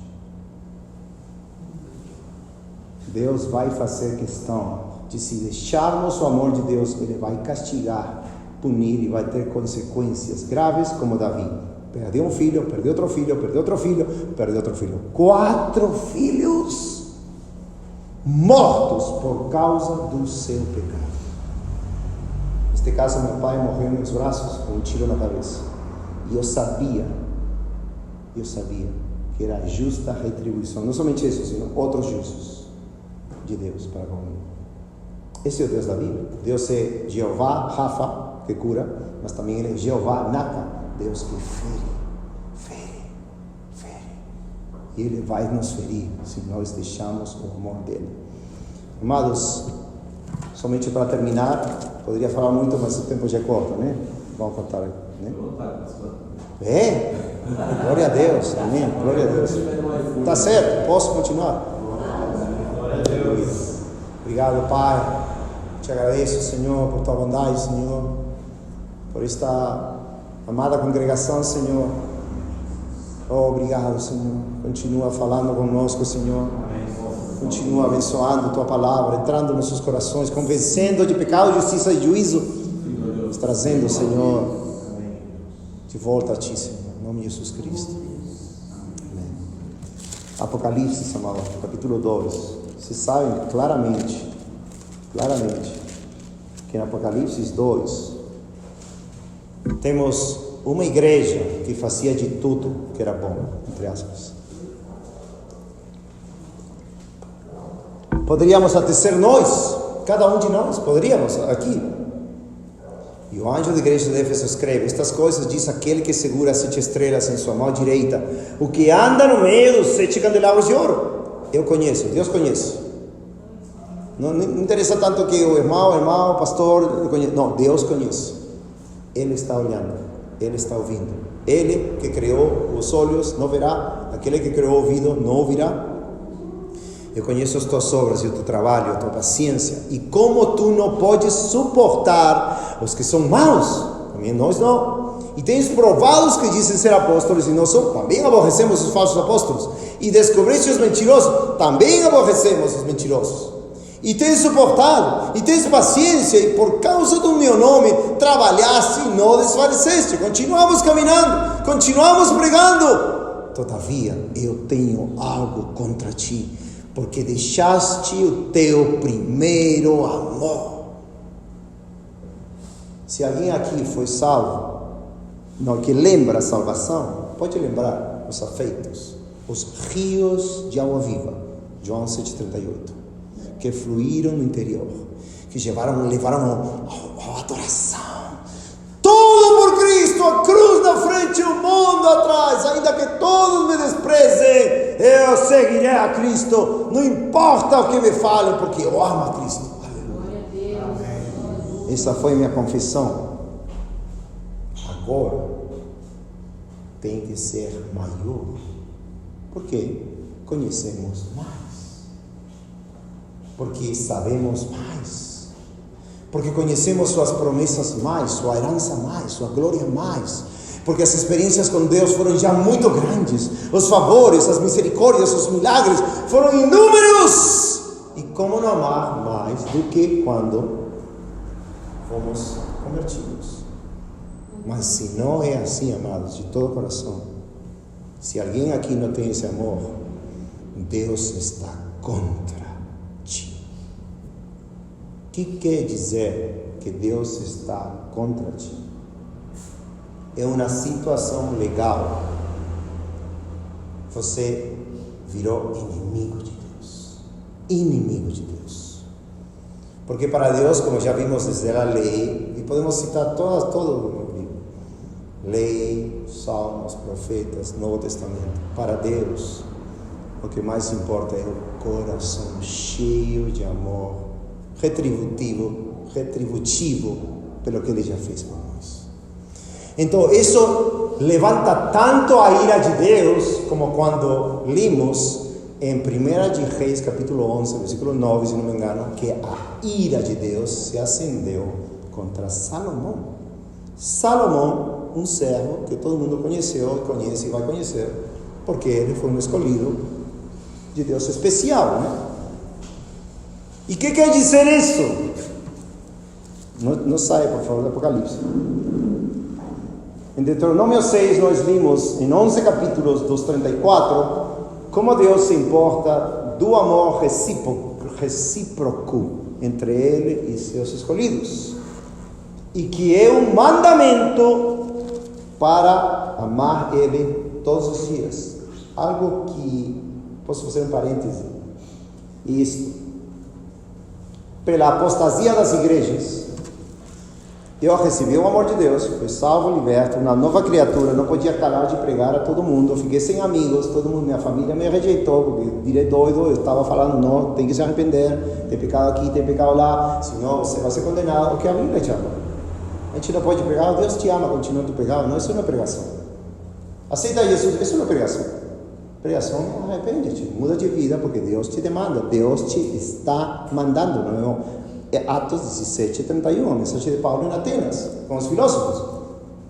Deus vai fazer questão de, se deixarmos o amor de Deus, Ele vai castigar, punir e vai ter consequências graves, como Davi. Perdeu um filho, perdeu outro filho, perdeu outro filho, perdeu outro filho. 4 filhos mortos por causa do seu pecado. Neste caso, meu pai morreu em meus braços com um tiro na cabeça. E eu sabia que era a justa retribuição, não somente isso, sino outros justos de Deus para comigo. Esse é o Deus da Bíblia. Deus é Jeová Rafa, que cura, mas também Ele é Jeová Naka, Deus que fere. E Ele vai nos ferir se nós deixamos o amor dEle. Amados, somente para terminar, poderia falar muito, mas o tempo já é curto, né? Vamos contar, né? Glória a Deus, amém, glória a Deus. Tá certo, posso continuar? Glória a Deus. Obrigado, Pai. Te agradeço, Senhor, por tua bondade, Senhor, por esta amada congregação, Senhor. Oh, obrigado, Senhor. Continua falando conosco, Senhor. Continua abençoando tua palavra, entrando nos nossos corações, convencendo de pecado, justiça e juízo, trazendo, Senhor, de volta a ti, Senhor, em nome de Jesus Cristo. Amém. Apocalipse, amado, capítulo 2. Vocês sabem claramente, que no Apocalipse 2 temos uma igreja que fazia de tudo que era bom, entre aspas. Poderíamos até ser nós, cada um de nós, poderíamos aqui. E o anjo da igreja de Éfeso escreve, estas coisas diz aquele que segura as 7 estrelas em sua mão direita, o que anda no meio dos 7 candelabros de ouro. Eu conheço, Deus conhece. Não interessa tanto que o irmão, o pastor, não, Deus conhece. Ele está olhando, Ele está ouvindo. Ele que criou os olhos não verá, aquele que criou o ouvido não ouvirá. Eu conheço as tuas obras e o teu trabalho, a tua paciência, e como tu não podes suportar os que são maus, também nós não. E tens provado os que dizem ser apóstolos e não são, também aborrecemos os falsos apóstolos. E descobriste os mentirosos, também aborrecemos os mentirosos. E tens suportado, e tens paciência, e por causa do meu nome trabalhaste e não desfaleceste. Continuamos caminhando, continuamos pregando. Todavia eu tenho algo contra ti, porque deixaste o teu primeiro amor. Se alguém aqui foi salvo, não que lembra a salvação, pode lembrar os afeitos, os rios de água viva, João 7,38, que fluíram no interior, que levaram a adoração. Tudo por Cristo, a cruz na frente, o mundo atrás. Ainda que todos me desprezem, eu seguirei a Cristo. Não importa o que me falem, porque eu amo a Cristo. Aleluia. Amém. Essa foi minha confissão. Agora tem que ser maior, porque conhecemos mais, porque sabemos mais, porque conhecemos suas promessas mais, sua herança mais, sua glória mais, porque as experiências com Deus foram já muito grandes, os favores, as misericórdias, os milagres foram inúmeros. E como não amar mais do que quando fomos convertidos? Mas se não é assim, amados, de todo o coração, se alguém aqui não tem esse amor, Deus está contra ti. O que quer dizer que Deus está contra ti? É uma situação legal. Você virou inimigo de Deus. Inimigo de Deus. Porque para Deus, como já vimos desde a lei, e podemos citar todo o livro, lei, salmos, profetas, Novo Testamento, para Deus, o que mais importa é o coração cheio de amor, retributivo pelo que Ele já fez por nós. Então isso levanta tanto a ira de Deus, como quando limos em 1 de Reis, capítulo 11, versículo 9, se não me engano, que a ira de Deus se acendeu contra Salomão. Salomão, um servo que todo mundo conheceu, conhece e vai conhecer, porque ele foi um escolhido de Deus especial, né? E o que quer dizer isso? Não saia, por favor, do Apocalipse. Em Deuteronômio 6, nós vimos em 11 capítulos dos 34, como Deus se importa do amor recíproco entre Ele e seus escolhidos. E que é um mandamento para amar Ele todos os dias. Algo que, posso fazer um parêntese, isto, pela apostasia das igrejas, eu recebi o amor de Deus, fui salvo, liberto, uma nova criatura, não podia calar de pregar a todo mundo, eu fiquei sem amigos, todo mundo, minha família me rejeitou, porque virei doido, eu estava falando, não, tem que se arrepender, tem pecado aqui, tem pecado lá, senão você vai ser condenado, o que a Bíblia chama. A gente não pode pregar, Deus te ama, continua tu pecado, não, isso não é pregação. Aceita Jesus, isso não é pregação. Pregação é arrepende-te, muda de vida, porque Deus te demanda, Deus te está mandando, não é? É Atos 17:31, a mensagem de Paulo em Atenas, com os filósofos.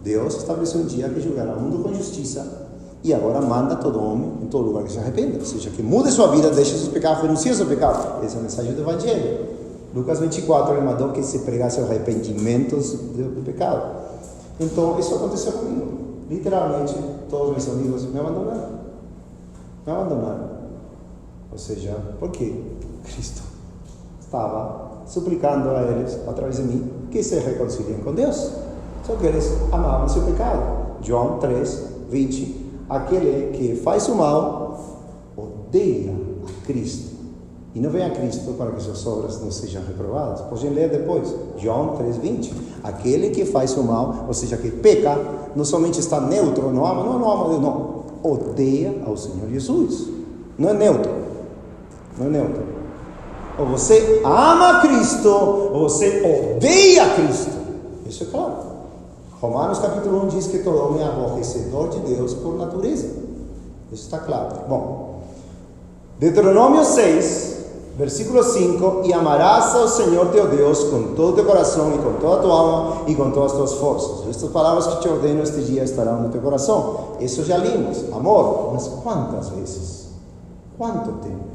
Deus estabeleceu um dia que julgará o mundo com justiça, e agora manda todo homem em todo lugar que se arrependa, ou seja, que mude sua vida, deixe seus pecados, renuncie seu pecado. Essa é a mensagem do Evangelho. Lucas 24, ele mandou que se pregasse arrependimentos do pecado. Então, isso aconteceu comigo. Literalmente, todos meus amigos me abandonaram. Me abandonaram. Ou seja, por quê? Cristo estava suplicando a eles, através de mim, que se reconciliem com Deus. Só que eles amavam seu pecado. João 3:20. Aquele que faz o mal odeia a Cristo e não vem a Cristo para que suas obras não sejam reprovadas. Podem ler depois. João 3:20. Aquele que faz o mal, ou seja, que peca, não somente está neutro, não ama Deus, não. Odeia ao Senhor Jesus. Não é neutro. Não é neutro. Ou você ama Cristo, ou você odeia Cristo. Isso é claro. Romanos capítulo 1 diz que todo homem é aborrecedor de Deus por natureza. Isso está claro. Bom, Deuteronômio 6, versículo 5: e amarás ao Senhor teu Deus com todo o teu coração, e com toda a tua alma, e com todas as tuas forças. Estas palavras que te ordeno este dia estarão no teu coração. Isso já limos. Amor, mas quantas vezes? Quanto tempo?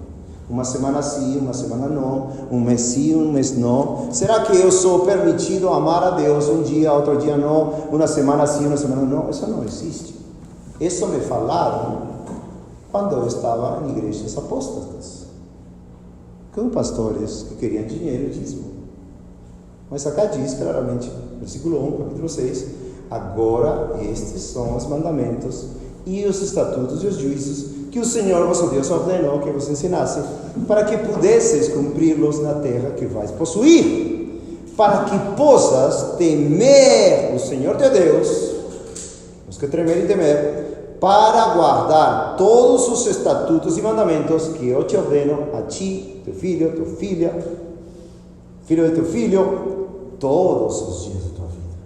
Uma semana sim, uma semana não, um mês sim, um mês não. Será que eu sou permitido amar a Deus um dia, outro dia não, uma semana sim, uma semana não? Isso não existe. Isso me falaram quando eu estava em igrejas apóstatas. com pastores que queriam dinheiro e dízimo. Mas acá diz claramente, versículo 1, capítulo 6, agora estes são os mandamentos e os estatutos e os juízos que o Senhor vosso Deus ordenou que vos ensinasse, para que pudesseis cumpri-los na terra que vais possuir, para que possas temer o Senhor teu Deus, os que tremer e temer, para guardar todos os estatutos e mandamentos que eu te ordeno a ti, teu filho, tua filha, filho de teu filho, todos os dias da tua vida,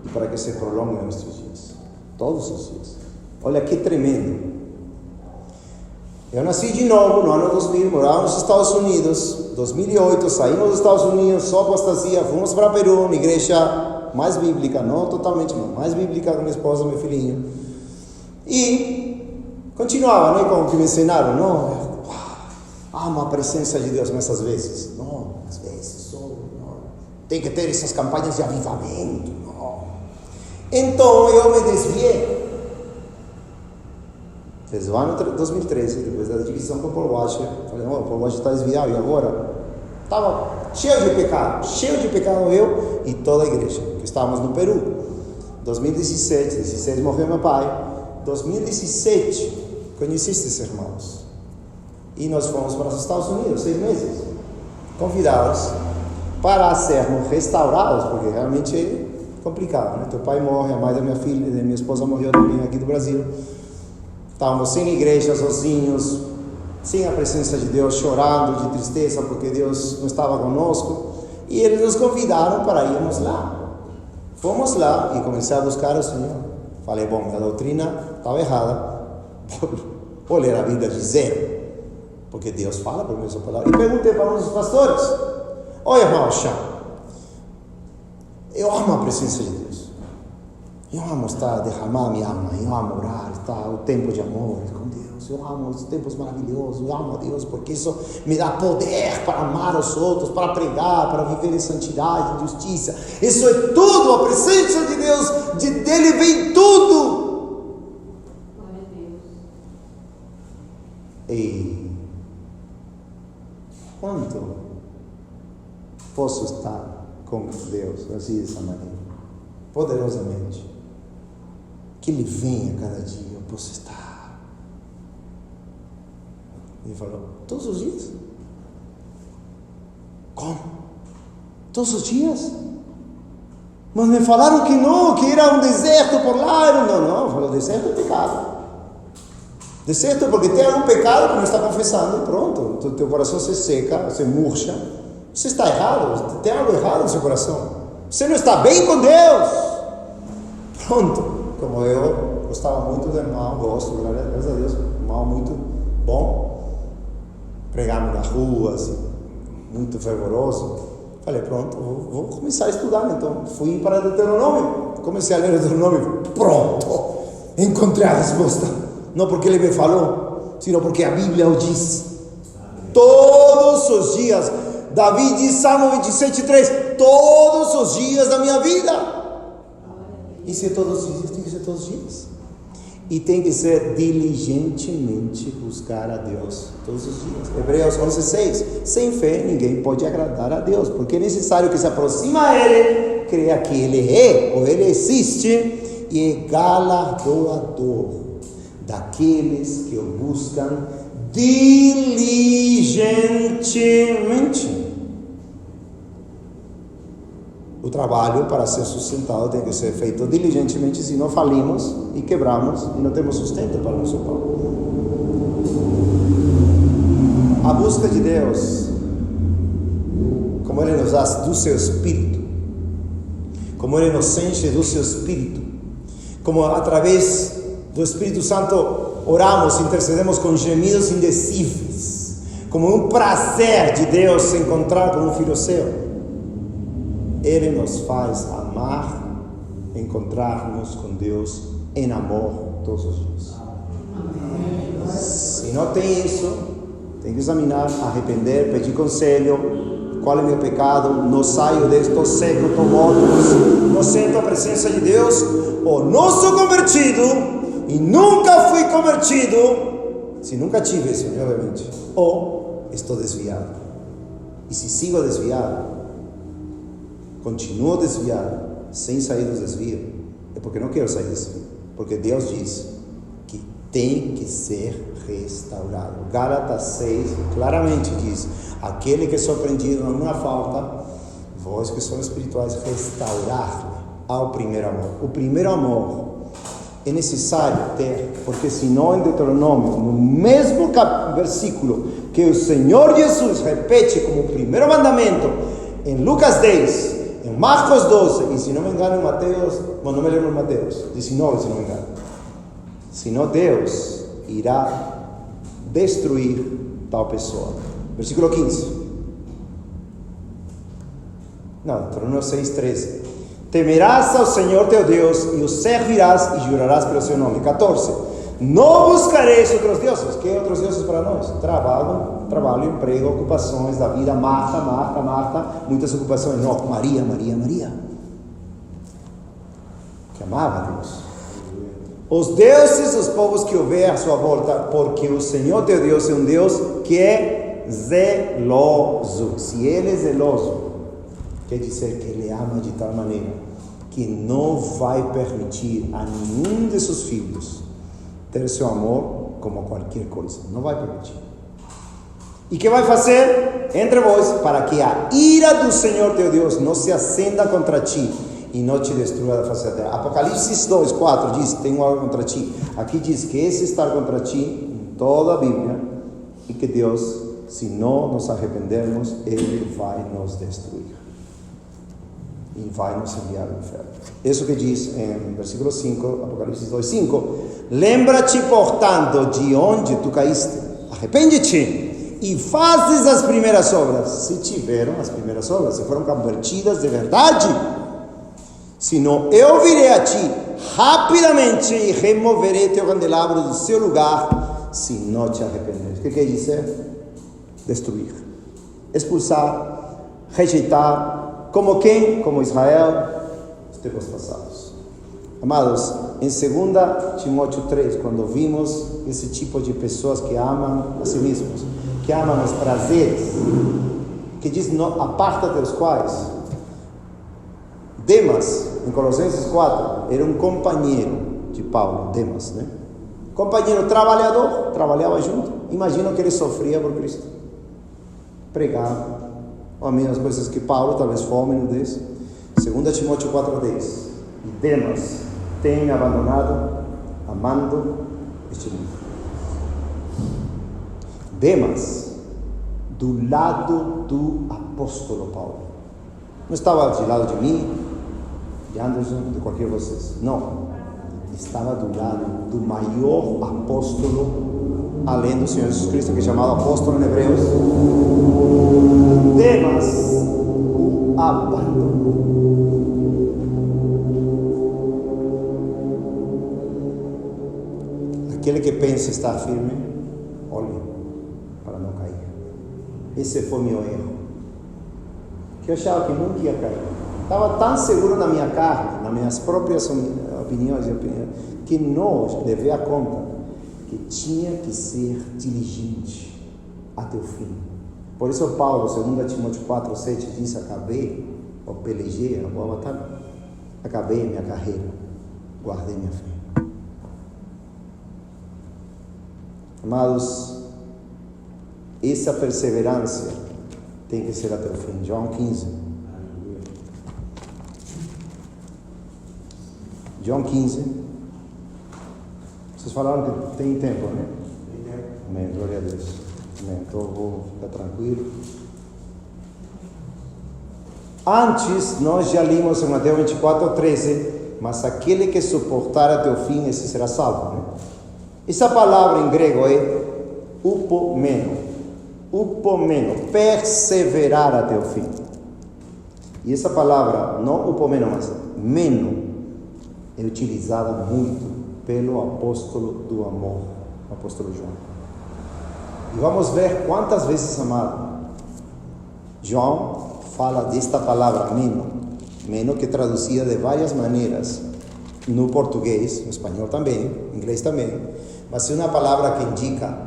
e para que se prolonguem os teus dias, todos os dias. Olha que tremendo. Eu nasci de novo no ano 2000, morava nos Estados Unidos, 2008, saímos dos Estados Unidos, só apostasia, fomos para Peru, uma igreja mais bíblica, não totalmente, mas mais bíblica com minha esposa e meu filhinho. E continuava, né, como que me ensinaram, não, amo a presença de Deus nessas vezes, não, às vezes, só, não, tem que ter essas campanhas de avivamento, não. Então eu me desviei. Desde o ano 2013, depois da divisão com o Paul Washer, falei, o Paul Washer está desviado, e agora? Estava cheio de pecado eu e toda a igreja, que estávamos no Peru. 2016 morreu meu pai. 2017, conheci esses irmãos. E nós fomos para os Estados Unidos, 6 meses, convidados para sermos restaurados, porque realmente é complicado, né? Teu pai morre, a mãe da minha filha, da minha esposa morreu também aqui do Brasil. Estávamos sem igreja, sozinhos, sem a presença de Deus, chorando de tristeza porque Deus não estava conosco. E eles nos convidaram para irmos lá. Fomos lá e comecei a buscar o Senhor. Falei, bom, minha doutrina estava errada. Vou ler a Bíblia de zero, porque Deus fala por meio da sua palavra. E perguntei para um dos pastores: olha, irmão Chá, eu amo a presença de Deus. Eu amo derramar minha alma, eu amo orar, o tempo de amor com Deus, eu amo os tempos maravilhosos, eu amo a Deus porque isso me dá poder para amar os outros, para pregar, para viver em santidade, em justiça. Isso é tudo, a presença de Deus, dele vem tudo. Glória a Deus. E quanto posso estar com Deus assim, dessa maneira, poderosamente? Que Ele venha cada dia, eu posso estar. Ele falou, todos os dias? Como? Todos os dias? Mas me falaram que não, que era um deserto por lá. Não, falou, deserto é pecado. Deserto é porque tem algum pecado que não está confessando, e pronto, teu coração se seca, se murcha. Você está errado, tem algo errado no seu coração. Você não está bem com Deus. Pronto. Como eu gostava muito do irmão, gosto, graças a Deus, irmão muito bom, pregava na rua, assim, muito fervoroso. Falei, pronto, vou começar a estudar. Então fui para Deuteronômio, comecei a ler o Deuteronômio, pronto, encontrei a resposta. Não porque ele me falou, sino porque a Bíblia o diz. Todos os dias, Davi diz, Salmo 27:3, todos os dias da minha vida. E se todos os dias, tem que ser todos os dias. E tem que ser diligentemente buscar a Deus todos os dias. Hebreus 11:6. Sem fé ninguém pode agradar a Deus, porque é necessário que se aproxime a Ele, creia que Ele é ou Ele existe, e é galardoador daqueles que o buscam diligentemente. O trabalho para ser sustentado tem que ser feito diligentemente, senão falimos e quebramos e não temos sustento para o nosso pão. A busca de Deus, como Ele nos dá do seu Espírito, como Ele nos enche do seu Espírito, como através do Espírito Santo oramos, intercedemos com gemidos indecíveis, como um prazer de Deus se encontrar com um filho seu. Ele nos faz amar, encontrar-nos com Deus em amor todos os dias. Amém. Se não tem isso, tem que examinar, arrepender, pedir conselho. Qual é o meu pecado? Não saio deste, estou seco, estou morto, não sinto a presença de Deus, ou não sou convertido e nunca fui convertido, se nunca tive isso, obviamente, ou estou desviado. E se sigo desviado, continuo desviado, sem sair dos desvios, é porque não quero sair do desvio. Porque Deus diz que tem que ser restaurado. Gálatas 6 claramente diz: aquele que é surpreendido numa falta, vós que são espirituais, restaurar ao primeiro amor. O primeiro amor é necessário ter, porque senão em Deuteronômio, no mesmo versículo que o Senhor Jesus repete como primeiro mandamento, em Lucas 10, em Marcos 12, e se não me engano em Mateus, bom, não me lembro em Mateus, 19 se não me engano, senão Deus irá destruir tal pessoa. Versículo 15. Não, Deuteronômio 6:13. Temerás ao Senhor teu Deus e o servirás e jurarás pelo seu nome. 14. Não buscareis outros deuses. Que outros deuses para nós? Trabalho, emprego, ocupações da vida. Marta. Muitas ocupações. Não, Maria. Que amava a Deus. Os deuses dos povos que houver à sua volta, porque o Senhor teu Deus é um Deus que é zeloso. Se Ele é zeloso, quer dizer que Ele ama de tal maneira que não vai permitir a nenhum de seus filhos ter seu amor como qualquer coisa. Não vai permitir. E que vai fazer entre vós para que a ira do Senhor teu Deus não se acenda contra ti e não te destrua da face da terra. Apocalipse 2:4 diz: tenho algo contra ti. Aqui diz que esse está contra ti em toda a Bíblia, e que Deus, se não nos arrependermos, Ele vai nos destruir e vai nos enviar ao inferno. Isso que diz em versículo 5, Apocalipse 2:5: lembra-te, portanto, de onde tu caíste, arrepende-te e fazes as primeiras obras. Se tiveram as primeiras obras, se foram convertidas de verdade, senão eu virei a ti rapidamente e removerei teu candelabro do seu lugar, se não te arrependeres. O que quer dizer? Destruir, expulsar, rejeitar. Como quem? Como Israel, os tempos passados. Amados, em 2 Timóteo 3, quando vimos esse tipo de pessoas que amam a si mesmos, que amam os prazeres, que diz, aparta dos quais, Demas, em Colossenses 4, era um companheiro de Paulo, Demas, né? Companheiro trabalhador, trabalhava junto. Imagina que ele sofria por Cristo. Pregava, as mesmas coisas que Paulo, talvez fome, nudez. 2 Timóteo 4:10. E Demas tem me abandonado, amando este mundo. Demas, do lado do apóstolo Paulo. Não estava de lado de mim, de Anderson, de qualquer de vocês. Não. Estava do lado do maior apóstolo, além do Senhor Jesus Cristo, que é chamado apóstolo em Hebreus. Demas o abandonou. Aquele que pensa estar firme, olhe para não cair. Esse foi meu erro. Que eu achava que nunca ia cair. Estava tão seguro na minha carne, nas minhas próprias opiniões, que não levei a conta que tinha que ser diligente até o fim. Por isso Paulo, 2 Timóteo 4:7 diz: acabei, ou pelejei, a boa batalha, acabei minha carreira, guardei minha fé. Amados, essa perseverança tem que ser até o fim. João 15. João 15. Vocês falaram que tem tempo, né? Tem tempo. Amém, glória a Deus. Amém, então eu vou ficar tranquilo. Antes, nós já limos em Mateus 24:13, mas aquele que suportar até o fim, esse será salvo, né? Essa palavra em grego é upomeno. Upomeno, perseverar até o fim. E essa palavra, não upomeno, mas meno, é utilizada muito pelo apóstolo do amor, o apóstolo João. E vamos ver quantas vezes, amado, João fala desta palavra meno, que é traduzida de várias maneiras no português, no espanhol também, no inglês também, mas é uma palavra que indica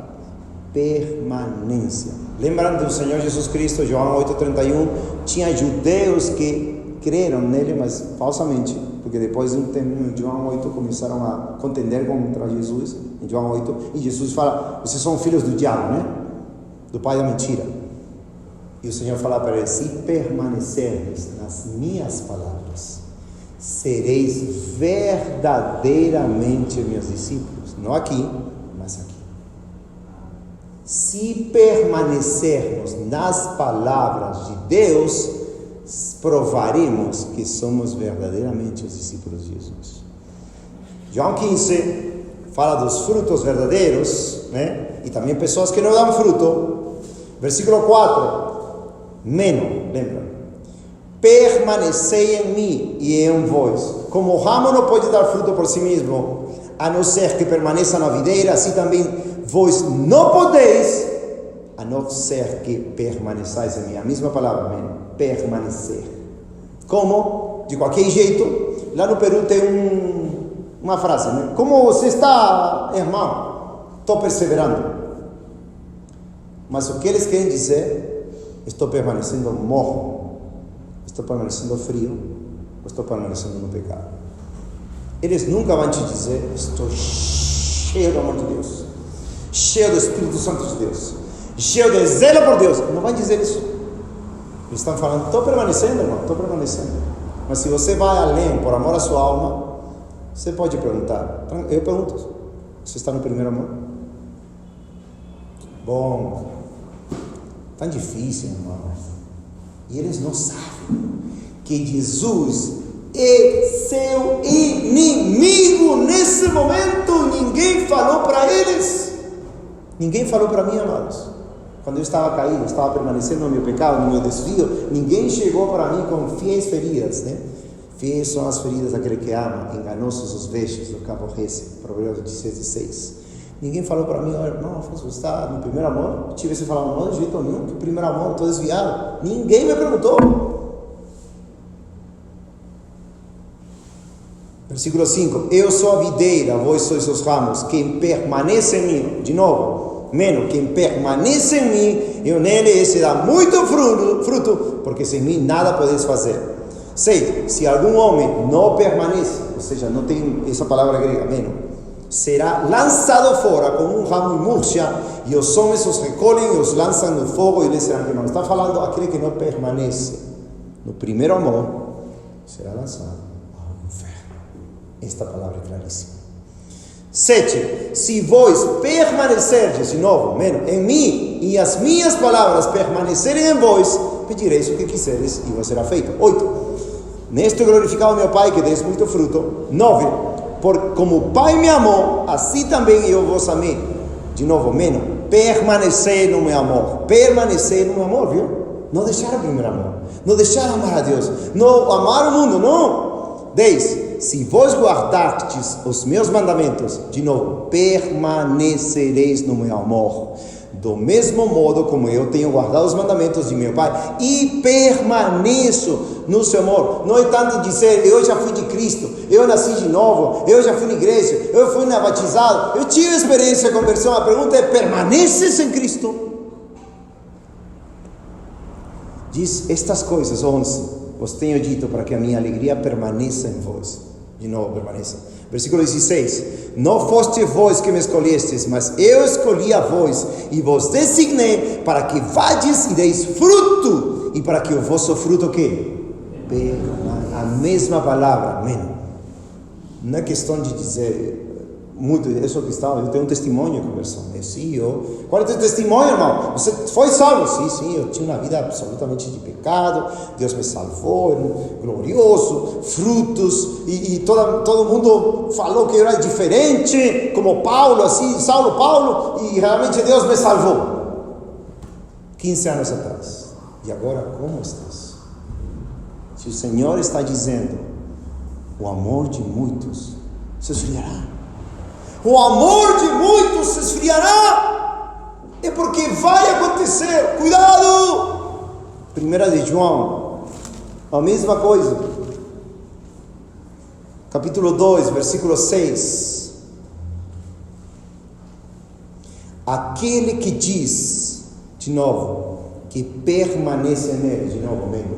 permanência. Lembram do Senhor Jesus Cristo, João 8,31? Tinha judeus que creram nele, mas falsamente, porque depois de um tempo em João 8 começaram a contender contra Jesus, em João 8, e Jesus fala: vocês são filhos do diabo, né? Do pai da mentira. E o Senhor fala para eles: se permanecerdes nas minhas palavras, sereis verdadeiramente meus discípulos. Não aqui, mas aqui. Se permanecermos nas palavras de Deus, provaremos que somos verdadeiramente os discípulos de Jesus. João 15 fala dos frutos verdadeiros, né? E também pessoas que não dão fruto. Versículo 4, Meno, lembra? Permanecei em mim e em vós. Como o ramo não pode dar fruto por si mesmo, a não ser que permaneça na videira, assim também vós não podeis, a não ser que permaneçais em mim. A mesma palavra, Meno, permanecer. Como? De qualquer jeito. Lá no Peru tem uma frase, né? Como você está, irmão? Estou perseverando. Mas o que eles querem dizer? Estou permanecendo morno, estou permanecendo frio, estou permanecendo no pecado. Eles nunca vão te dizer: estou cheio do amor de Deus, cheio do Espírito Santo de Deus, cheio de zelo por Deus. Não vai dizer isso. Eles estão falando: estou permanecendo, irmão, estou permanecendo. Mas se você vai além por amor à sua alma, você pode perguntar. Eu pergunto: você está no primeiro amor? Bom, tão difícil, irmão. E eles não sabem que Jesus é seu inimigo nesse momento. Ninguém falou para eles. Ninguém falou para mim, amados. Quando eu estava caído, estava permanecendo no meu pecado, no meu desvio, ninguém chegou para mim com fiéis feridas, né? Fiéis são as feridas daquele que ama, enganosos os vestes do que aborrece. Provérbios 16:6. Ninguém falou para mim: olha, irmão, você está no primeiro amor? Eu tivesse falado: não, de jeito nenhum, que primeiro amor, estou desviado. Ninguém me perguntou. Versículo 5: eu sou a videira, vós sois os ramos. Quem permanece em mim, de novo, Meno, quem permanece em mim, eu nele, esse dá muito fruto, porque sem mim nada podeis fazer. 6. Se algum homem não permanece, ou seja, não tem essa palavra grega, Meno, será lançado fora como um ramo em murcha, e os homens os recolhem e os lançam no fogo e eles serão queimados. Está falando aquele que não permanece no primeiro amor, será lançado ao inferno. Esta palavra é claríssima. 7. Se vós permanecerdes, de novo, em mim, e as minhas palavras permanecerem em vós, pedireis o que quiseres e vos será feito. 8. Neste glorificado meu Pai, que deis muito fruto. 9. Como o Pai me amou, assim também eu vos amei. De novo, permanecer no meu amor. Permanecer no meu amor, viu? Não deixar o primeiro amor. Não deixar amar a Deus. Não amar o mundo, não. 10. Se vós guardardes os meus mandamentos, de novo, permanecereis no meu amor. Do mesmo modo como eu tenho guardado os mandamentos de meu Pai e permaneço no seu amor. Não é tanto dizer: eu já fui de Cristo, eu nasci de novo, eu já fui na igreja, eu fui batizado, eu tive experiência de conversão. A pergunta é: permaneces em Cristo? Diz estas coisas, 11, vos tenho dito para que a minha alegria permaneça em vós. De novo, permaneça. Versículo 16: não foste vós que me escolhestes, mas eu escolhi a vós e vos designei para que vades e deis fruto, e para que o vosso fruto o quê? A mesma palavra, amém. Não é questão de dizer muito, eu sou cristão, eu tenho um testemunho de conversão. Qual é o teu testemunho, irmão? Você foi salvo? Sim, eu tinha uma vida absolutamente de pecado, Deus me salvou, glorioso, frutos, e todo mundo falou que eu era diferente, como Paulo, assim, Saulo, Paulo, e realmente Deus me salvou. 15 anos atrás. E agora, como estás? Se o Senhor está dizendo: o amor de muitos se esfriará. O amor de muitos se esfriará. É porque vai acontecer. Cuidado! 1 de João, a mesma coisa. Capítulo 2, versículo 6. Aquele que diz, de novo, que permanece nele, de novo, mesmo,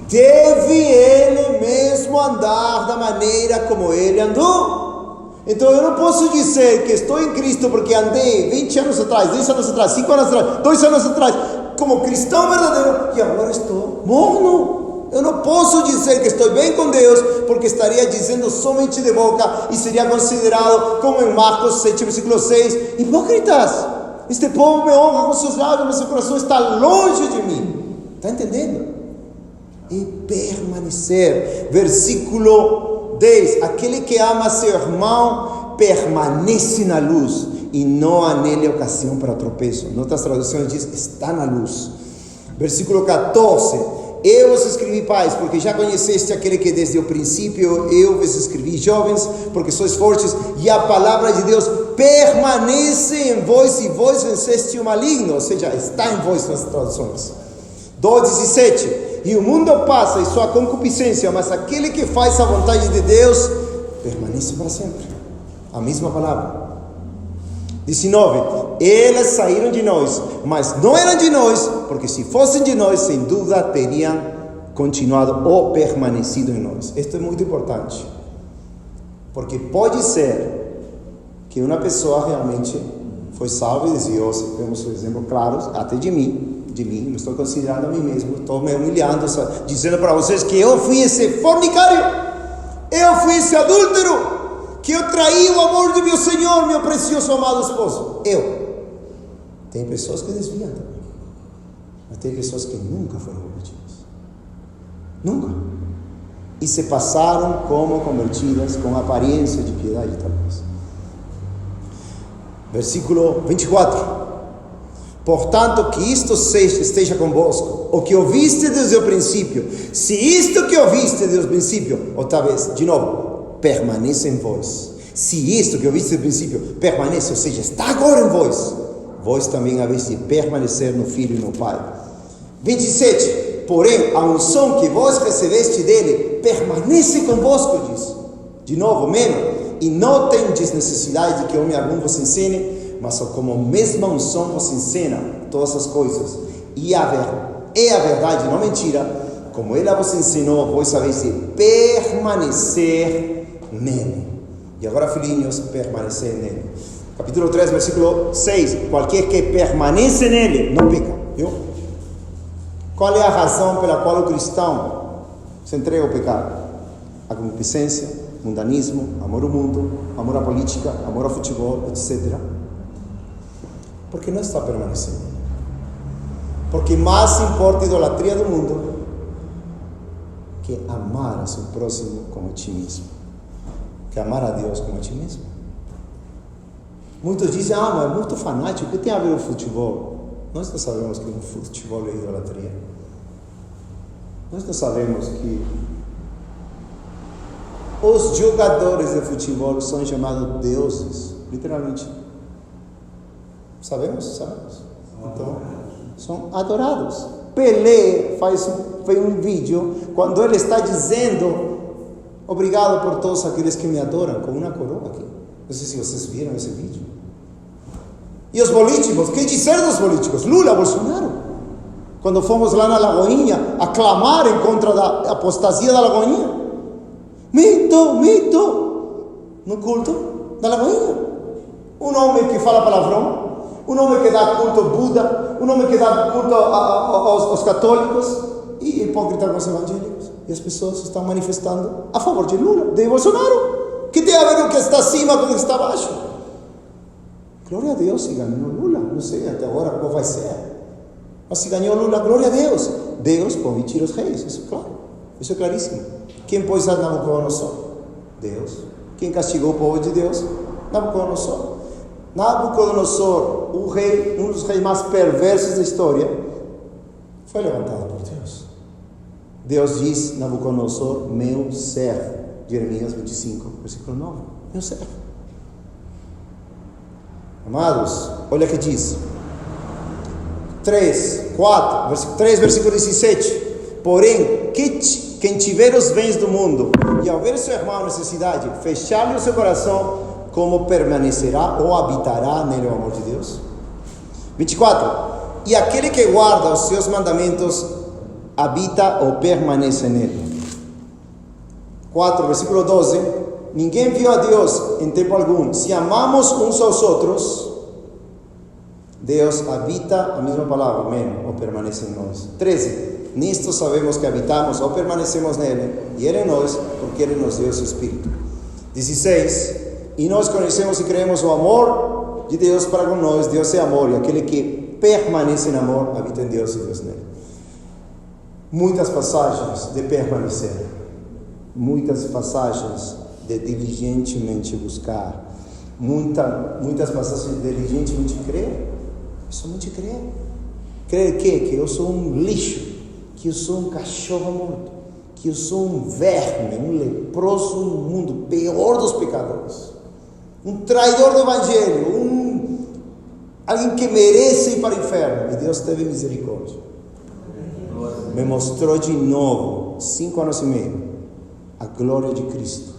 deve ele mesmo andar da maneira como ele andou. Então eu não posso dizer que estou em Cristo porque andei 20 anos atrás, 10 anos atrás, 5 anos atrás, 2 anos atrás, como cristão verdadeiro, e agora estou morno. Eu não posso dizer que estou bem com Deus, porque estaria dizendo somente de boca, e seria considerado, como em Marcos 7, versículo 6, hipócritas. Este povo me honra com seus lábios, mas seu coração está longe de mim. Está entendendo? E permanecer. Versículo 10. Aquele que ama seu irmão permanece na luz, e não há nele ocasião para tropeço. Em outras traduções diz, está na luz. Versículo 14. Eu vos escrevi, pais, porque já conheceste aquele que desde o princípio eu vos escrevi, jovens, porque sois fortes, e a palavra de Deus permanece em vós, e vós venceste o maligno, ou seja, está em vós nas traduções. 2:17. E o mundo passa e sua concupiscência, mas aquele que faz a vontade de Deus permanece para sempre. A mesma palavra. 19. Eles saíram de nós, mas não eram de nós, porque se fossem de nós, sem dúvida teriam continuado ou permanecido em nós. Isto é muito importante, porque pode ser que uma pessoa realmente foi salva e desviou. Temos um exemplo claro, até de mim, me estou considerando a mim mesmo, estou me humilhando, dizendo para vocês que eu fui esse fornicário, eu fui esse adúltero, que eu traí o amor de meu Senhor, meu precioso amado esposo. Tem pessoas que desviam também, mas tem pessoas que nunca foram convertidas, nunca, e se passaram como convertidas, com aparência de piedade talvez. Versículo 24. Portanto, que isto esteja convosco, o que ouviste desde o princípio. Se isto que ouviste desde o princípio, outra vez, de novo, permanece em vós. Se isto que ouviste desde o princípio permanece, ou seja, está agora em vós, vós também haveis de permanecer no Filho e no Pai. 27. Porém, a unção que vós recebeste dele permanece convosco, diz. De novo, mesmo. E não tendes necessidade de que homem algum vos ensine, mas como a mesma unção vos ensina todas as coisas. E a verdade, não mentira, como ela vos ensinou, vós haveis de permanecer nele. E agora, filhinhos, permanecer nele. Capítulo 3, versículo 6. Qualquer que permanece nele, não peca. Viu? Qual é a razão pela qual o cristão se entrega ao pecado? A concupiscência, mundanismo, amor ao mundo, amor à política, amor ao futebol, etc. Porque não está permanecendo. Porque mais importa a idolatria do mundo que amar a seu próximo como a ti mesmo, que amar a Deus como a ti mesmo. Muitos dizem, mas é muito fanático, o que tem a ver o futebol? Nós não sabemos que o futebol é idolatria. Nós não sabemos que os jogadores de futebol são chamados deuses, literalmente. Sabemos. Então, são adorados. Pelé fez um vídeo quando ele está dizendo obrigado por todos aqueles que me adoram, com uma coroa aqui. Não sei se vocês viram esse vídeo. E os políticos, que dizer dos políticos? Lula, Bolsonaro. Quando fomos lá na Lagoinha a clamar em contra da apostasia da Lagoinha. Mito, no culto da Lagoinha. Um homem que fala palavrão, um homem que dá culto ao Buda, um homem que dá culto aos católicos, e hipócrita com os evangélicos. E as pessoas estão manifestando a favor de Lula, de Bolsonaro. Que tem a ver o que está acima com o que está abaixo? Glória a Deus, se ganhou Lula. Não sei até agora como vai ser. Mas se ganhou Lula, glória a Deus. Deus pode tirar os reis, isso é claro. Isso é claríssimo. Quem pôs a Nabucodonosor? Deus. Quem castigou o povo de Deus? Nabucodonosor. Nabucodonosor, o rei, um dos reis mais perversos da história, foi levantado por Deus. Deus diz, Nabucodonosor, meu servo. Jeremias 25, versículo 9. Meu servo. Amados, olha o que diz. 3, versículo 17. Porém, quem tiver os bens do mundo e ao ver seu irmão em necessidade, fechar-lhe o seu coração, como permanecerá ou habitará nele o amor de Deus? 24. E aquele que guarda os seus mandamentos habita ou permanece nele. 4, versículo 12. Ninguém viu a Deus em tempo algum. Se amamos uns aos outros, Deus habita, a mesma palavra, amém, ou permanece em nós. 13. Nisto sabemos que habitamos ou permanecemos nele, e ele em nós, porque ele nos deu seu Espírito. 16. E nós conhecemos e creemos o amor de Deus para com nós. Deus é amor, e aquele que permanece em amor habita em Deus e Deus nele. Muitas passagens de permanecer, muitas passagens de diligentemente buscar, muitas passagens de diligentemente crer. Somente crer. Crer que eu sou um lixo, que eu sou um cachorro morto, que eu sou um verme, um leproso no mundo, pior dos pecadores, um traidor do Evangelho, alguém que merece ir para o inferno. E Deus teve misericórdia. Me mostrou de novo, 5 anos e meio, a glória de Cristo,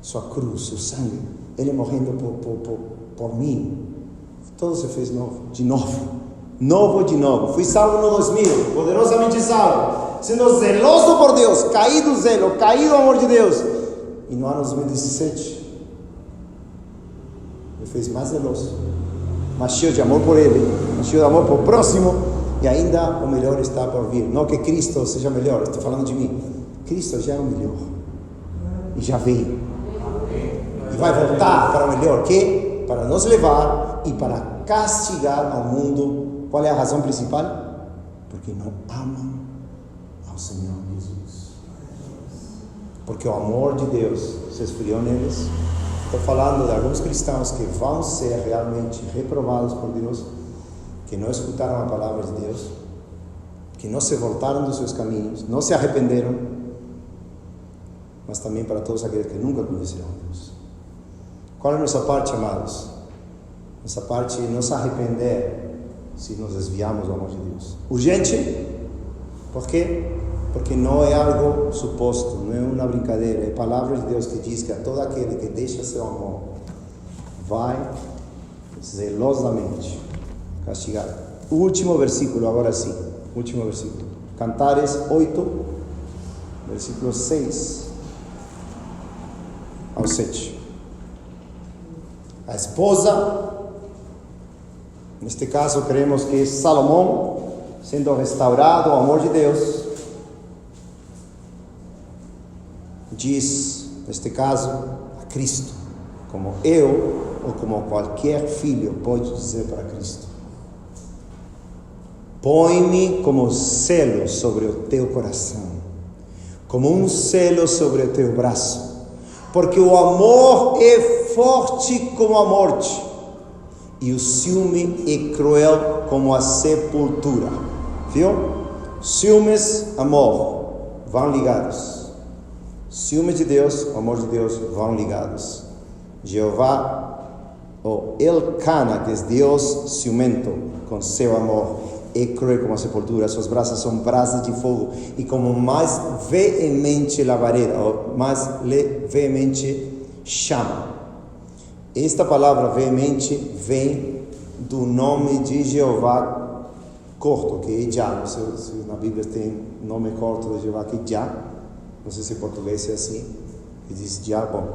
sua cruz, seu sangue, Ele morrendo por mim. Tudo se fez novo, de novo. Fui salvo no 2000, poderosamente salvo, sendo zeloso por Deus, caído do zelo, caído do amor de Deus. E no ano 2017, me fez mais zeloso, mais cheio de amor por Ele, mais cheio de amor por o próximo, e ainda o melhor está por vir. Não que Cristo seja melhor, estou falando de mim. Cristo já é o melhor, e já veio, e vai voltar para o melhor, que para nos levar e para castigar ao mundo. Qual é a razão principal? Porque não amam ao Senhor Jesus. Porque o amor de Deus se esfriou neles. Estou falando de alguns cristãos que vão ser realmente reprovados por Deus, que não escutaram a palavra de Deus, que não se voltaram dos seus caminhos, não se arrependeram, mas também para todos aqueles que nunca conheceram Deus. Qual é a nossa parte, amados? Nossa parte é nos arrepender se nos desviamos do amor de Deus. Urgente. Por quê? Porque não é algo suposto, não é uma brincadeira. É a palavra de Deus que diz que a todo aquele que deixa seu amor vai zelosamente castigar. O último versículo, agora sim. Último versículo. Cantares 8, versículo 6 ao 7. A esposa, neste caso creemos que é Salomão, sendo restaurado ao amor de Deus, diz, neste caso, a Cristo, como eu ou como qualquer filho pode dizer para Cristo: põe-me como selo sobre o teu coração, como um selo sobre o teu braço, porque o amor é forte como a morte, e o ciúme é cruel como a sepultura. Viu? Ciúmes, amor, vão ligados. Ciúme de Deus, amor de Deus, vão ligados. Jeová, ou Elcana, que é Deus ciumento, com seu amor, é cruel como a sepultura. Suas brasas são brasas de fogo, e como mais veemente labareda, ou mais veemente chama. Esta palavra veemente vem do nome de Jeová corto, que é Já. Se na Bíblia tem nome corto de Jeová, que é Já. Não sei se em português é assim, que diz Já. Bom,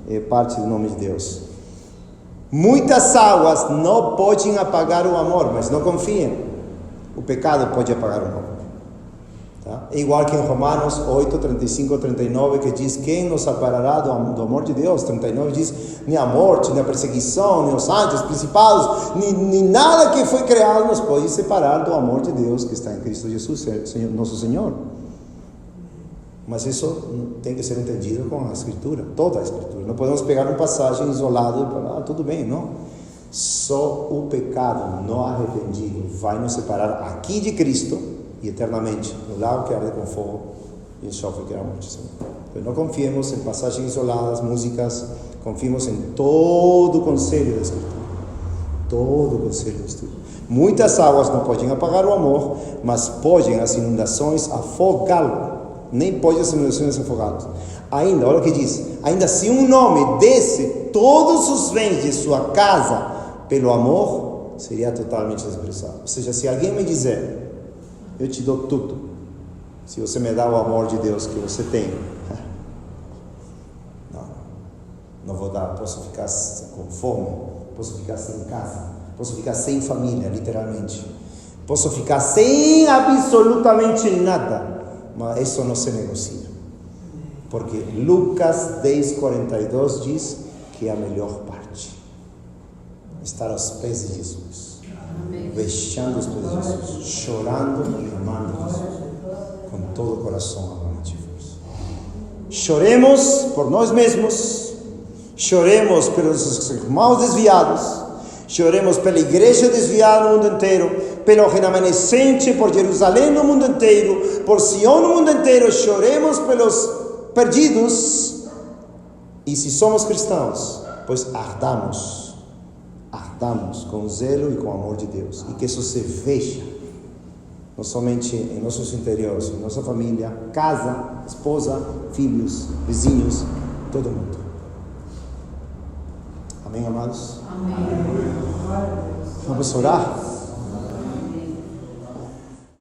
é parte do nome de Deus. Muitas águas não podem apagar o amor, mas não confiem. O pecado pode apagar o amor. Tá? É igual que em Romanos 8, 35, 39, que diz: quem nos separará do amor de Deus? 39 diz: nem a morte, nem a perseguição, nem os anjos, os principados, nem nada que foi criado nos pode separar do amor de Deus que está em Cristo Jesus, nosso Senhor. Mas isso tem que ser entendido com a Escritura, toda a Escritura. Não podemos pegar uma passagem isolada e falar: tudo bem, não. Só o pecado não arrependido vai nos separar aqui de Cristo e eternamente no lago que arde com fogo e enxofre, que é a morte. Então não confiemos em passagens isoladas, músicas. Confiemos em todo o conselho da Escritura. Todo o conselho da Escritura. Muitas águas não podem apagar o amor, mas podem as inundações afogá-lo. Nem pode as inundações afogá-los. Ainda, olha o que diz: ainda se um nome desse todos os bens de sua casa pelo amor, seria totalmente desprezado. Ou seja, se alguém me dizer, eu te dou tudo, se você me dá o amor de Deus que você tem, não vou dar, posso ficar com fome, posso ficar sem casa, posso ficar sem família, literalmente, posso ficar sem absolutamente nada, mas isso não se negocia, porque Lucas 10:42 diz que é a melhor parte, estar aos pés de Jesus, beijando os pés de Jesus, chorando e amando Jesus, com todo o coração amando Jesus. Choremos por nós mesmos, choremos pelos irmãos desviados, choremos pela igreja desviada no mundo inteiro, pelo remanescente, por Jerusalém no mundo inteiro, por Sião no mundo inteiro, choremos pelos perdidos, e se somos cristãos, pois ardamos com zelo e com amor de Deus, e que isso se veja, não somente em nossos interiores, em nossa família, casa, esposa, filhos, vizinhos, todo mundo. Amém, amados? Amém. Vamos orar?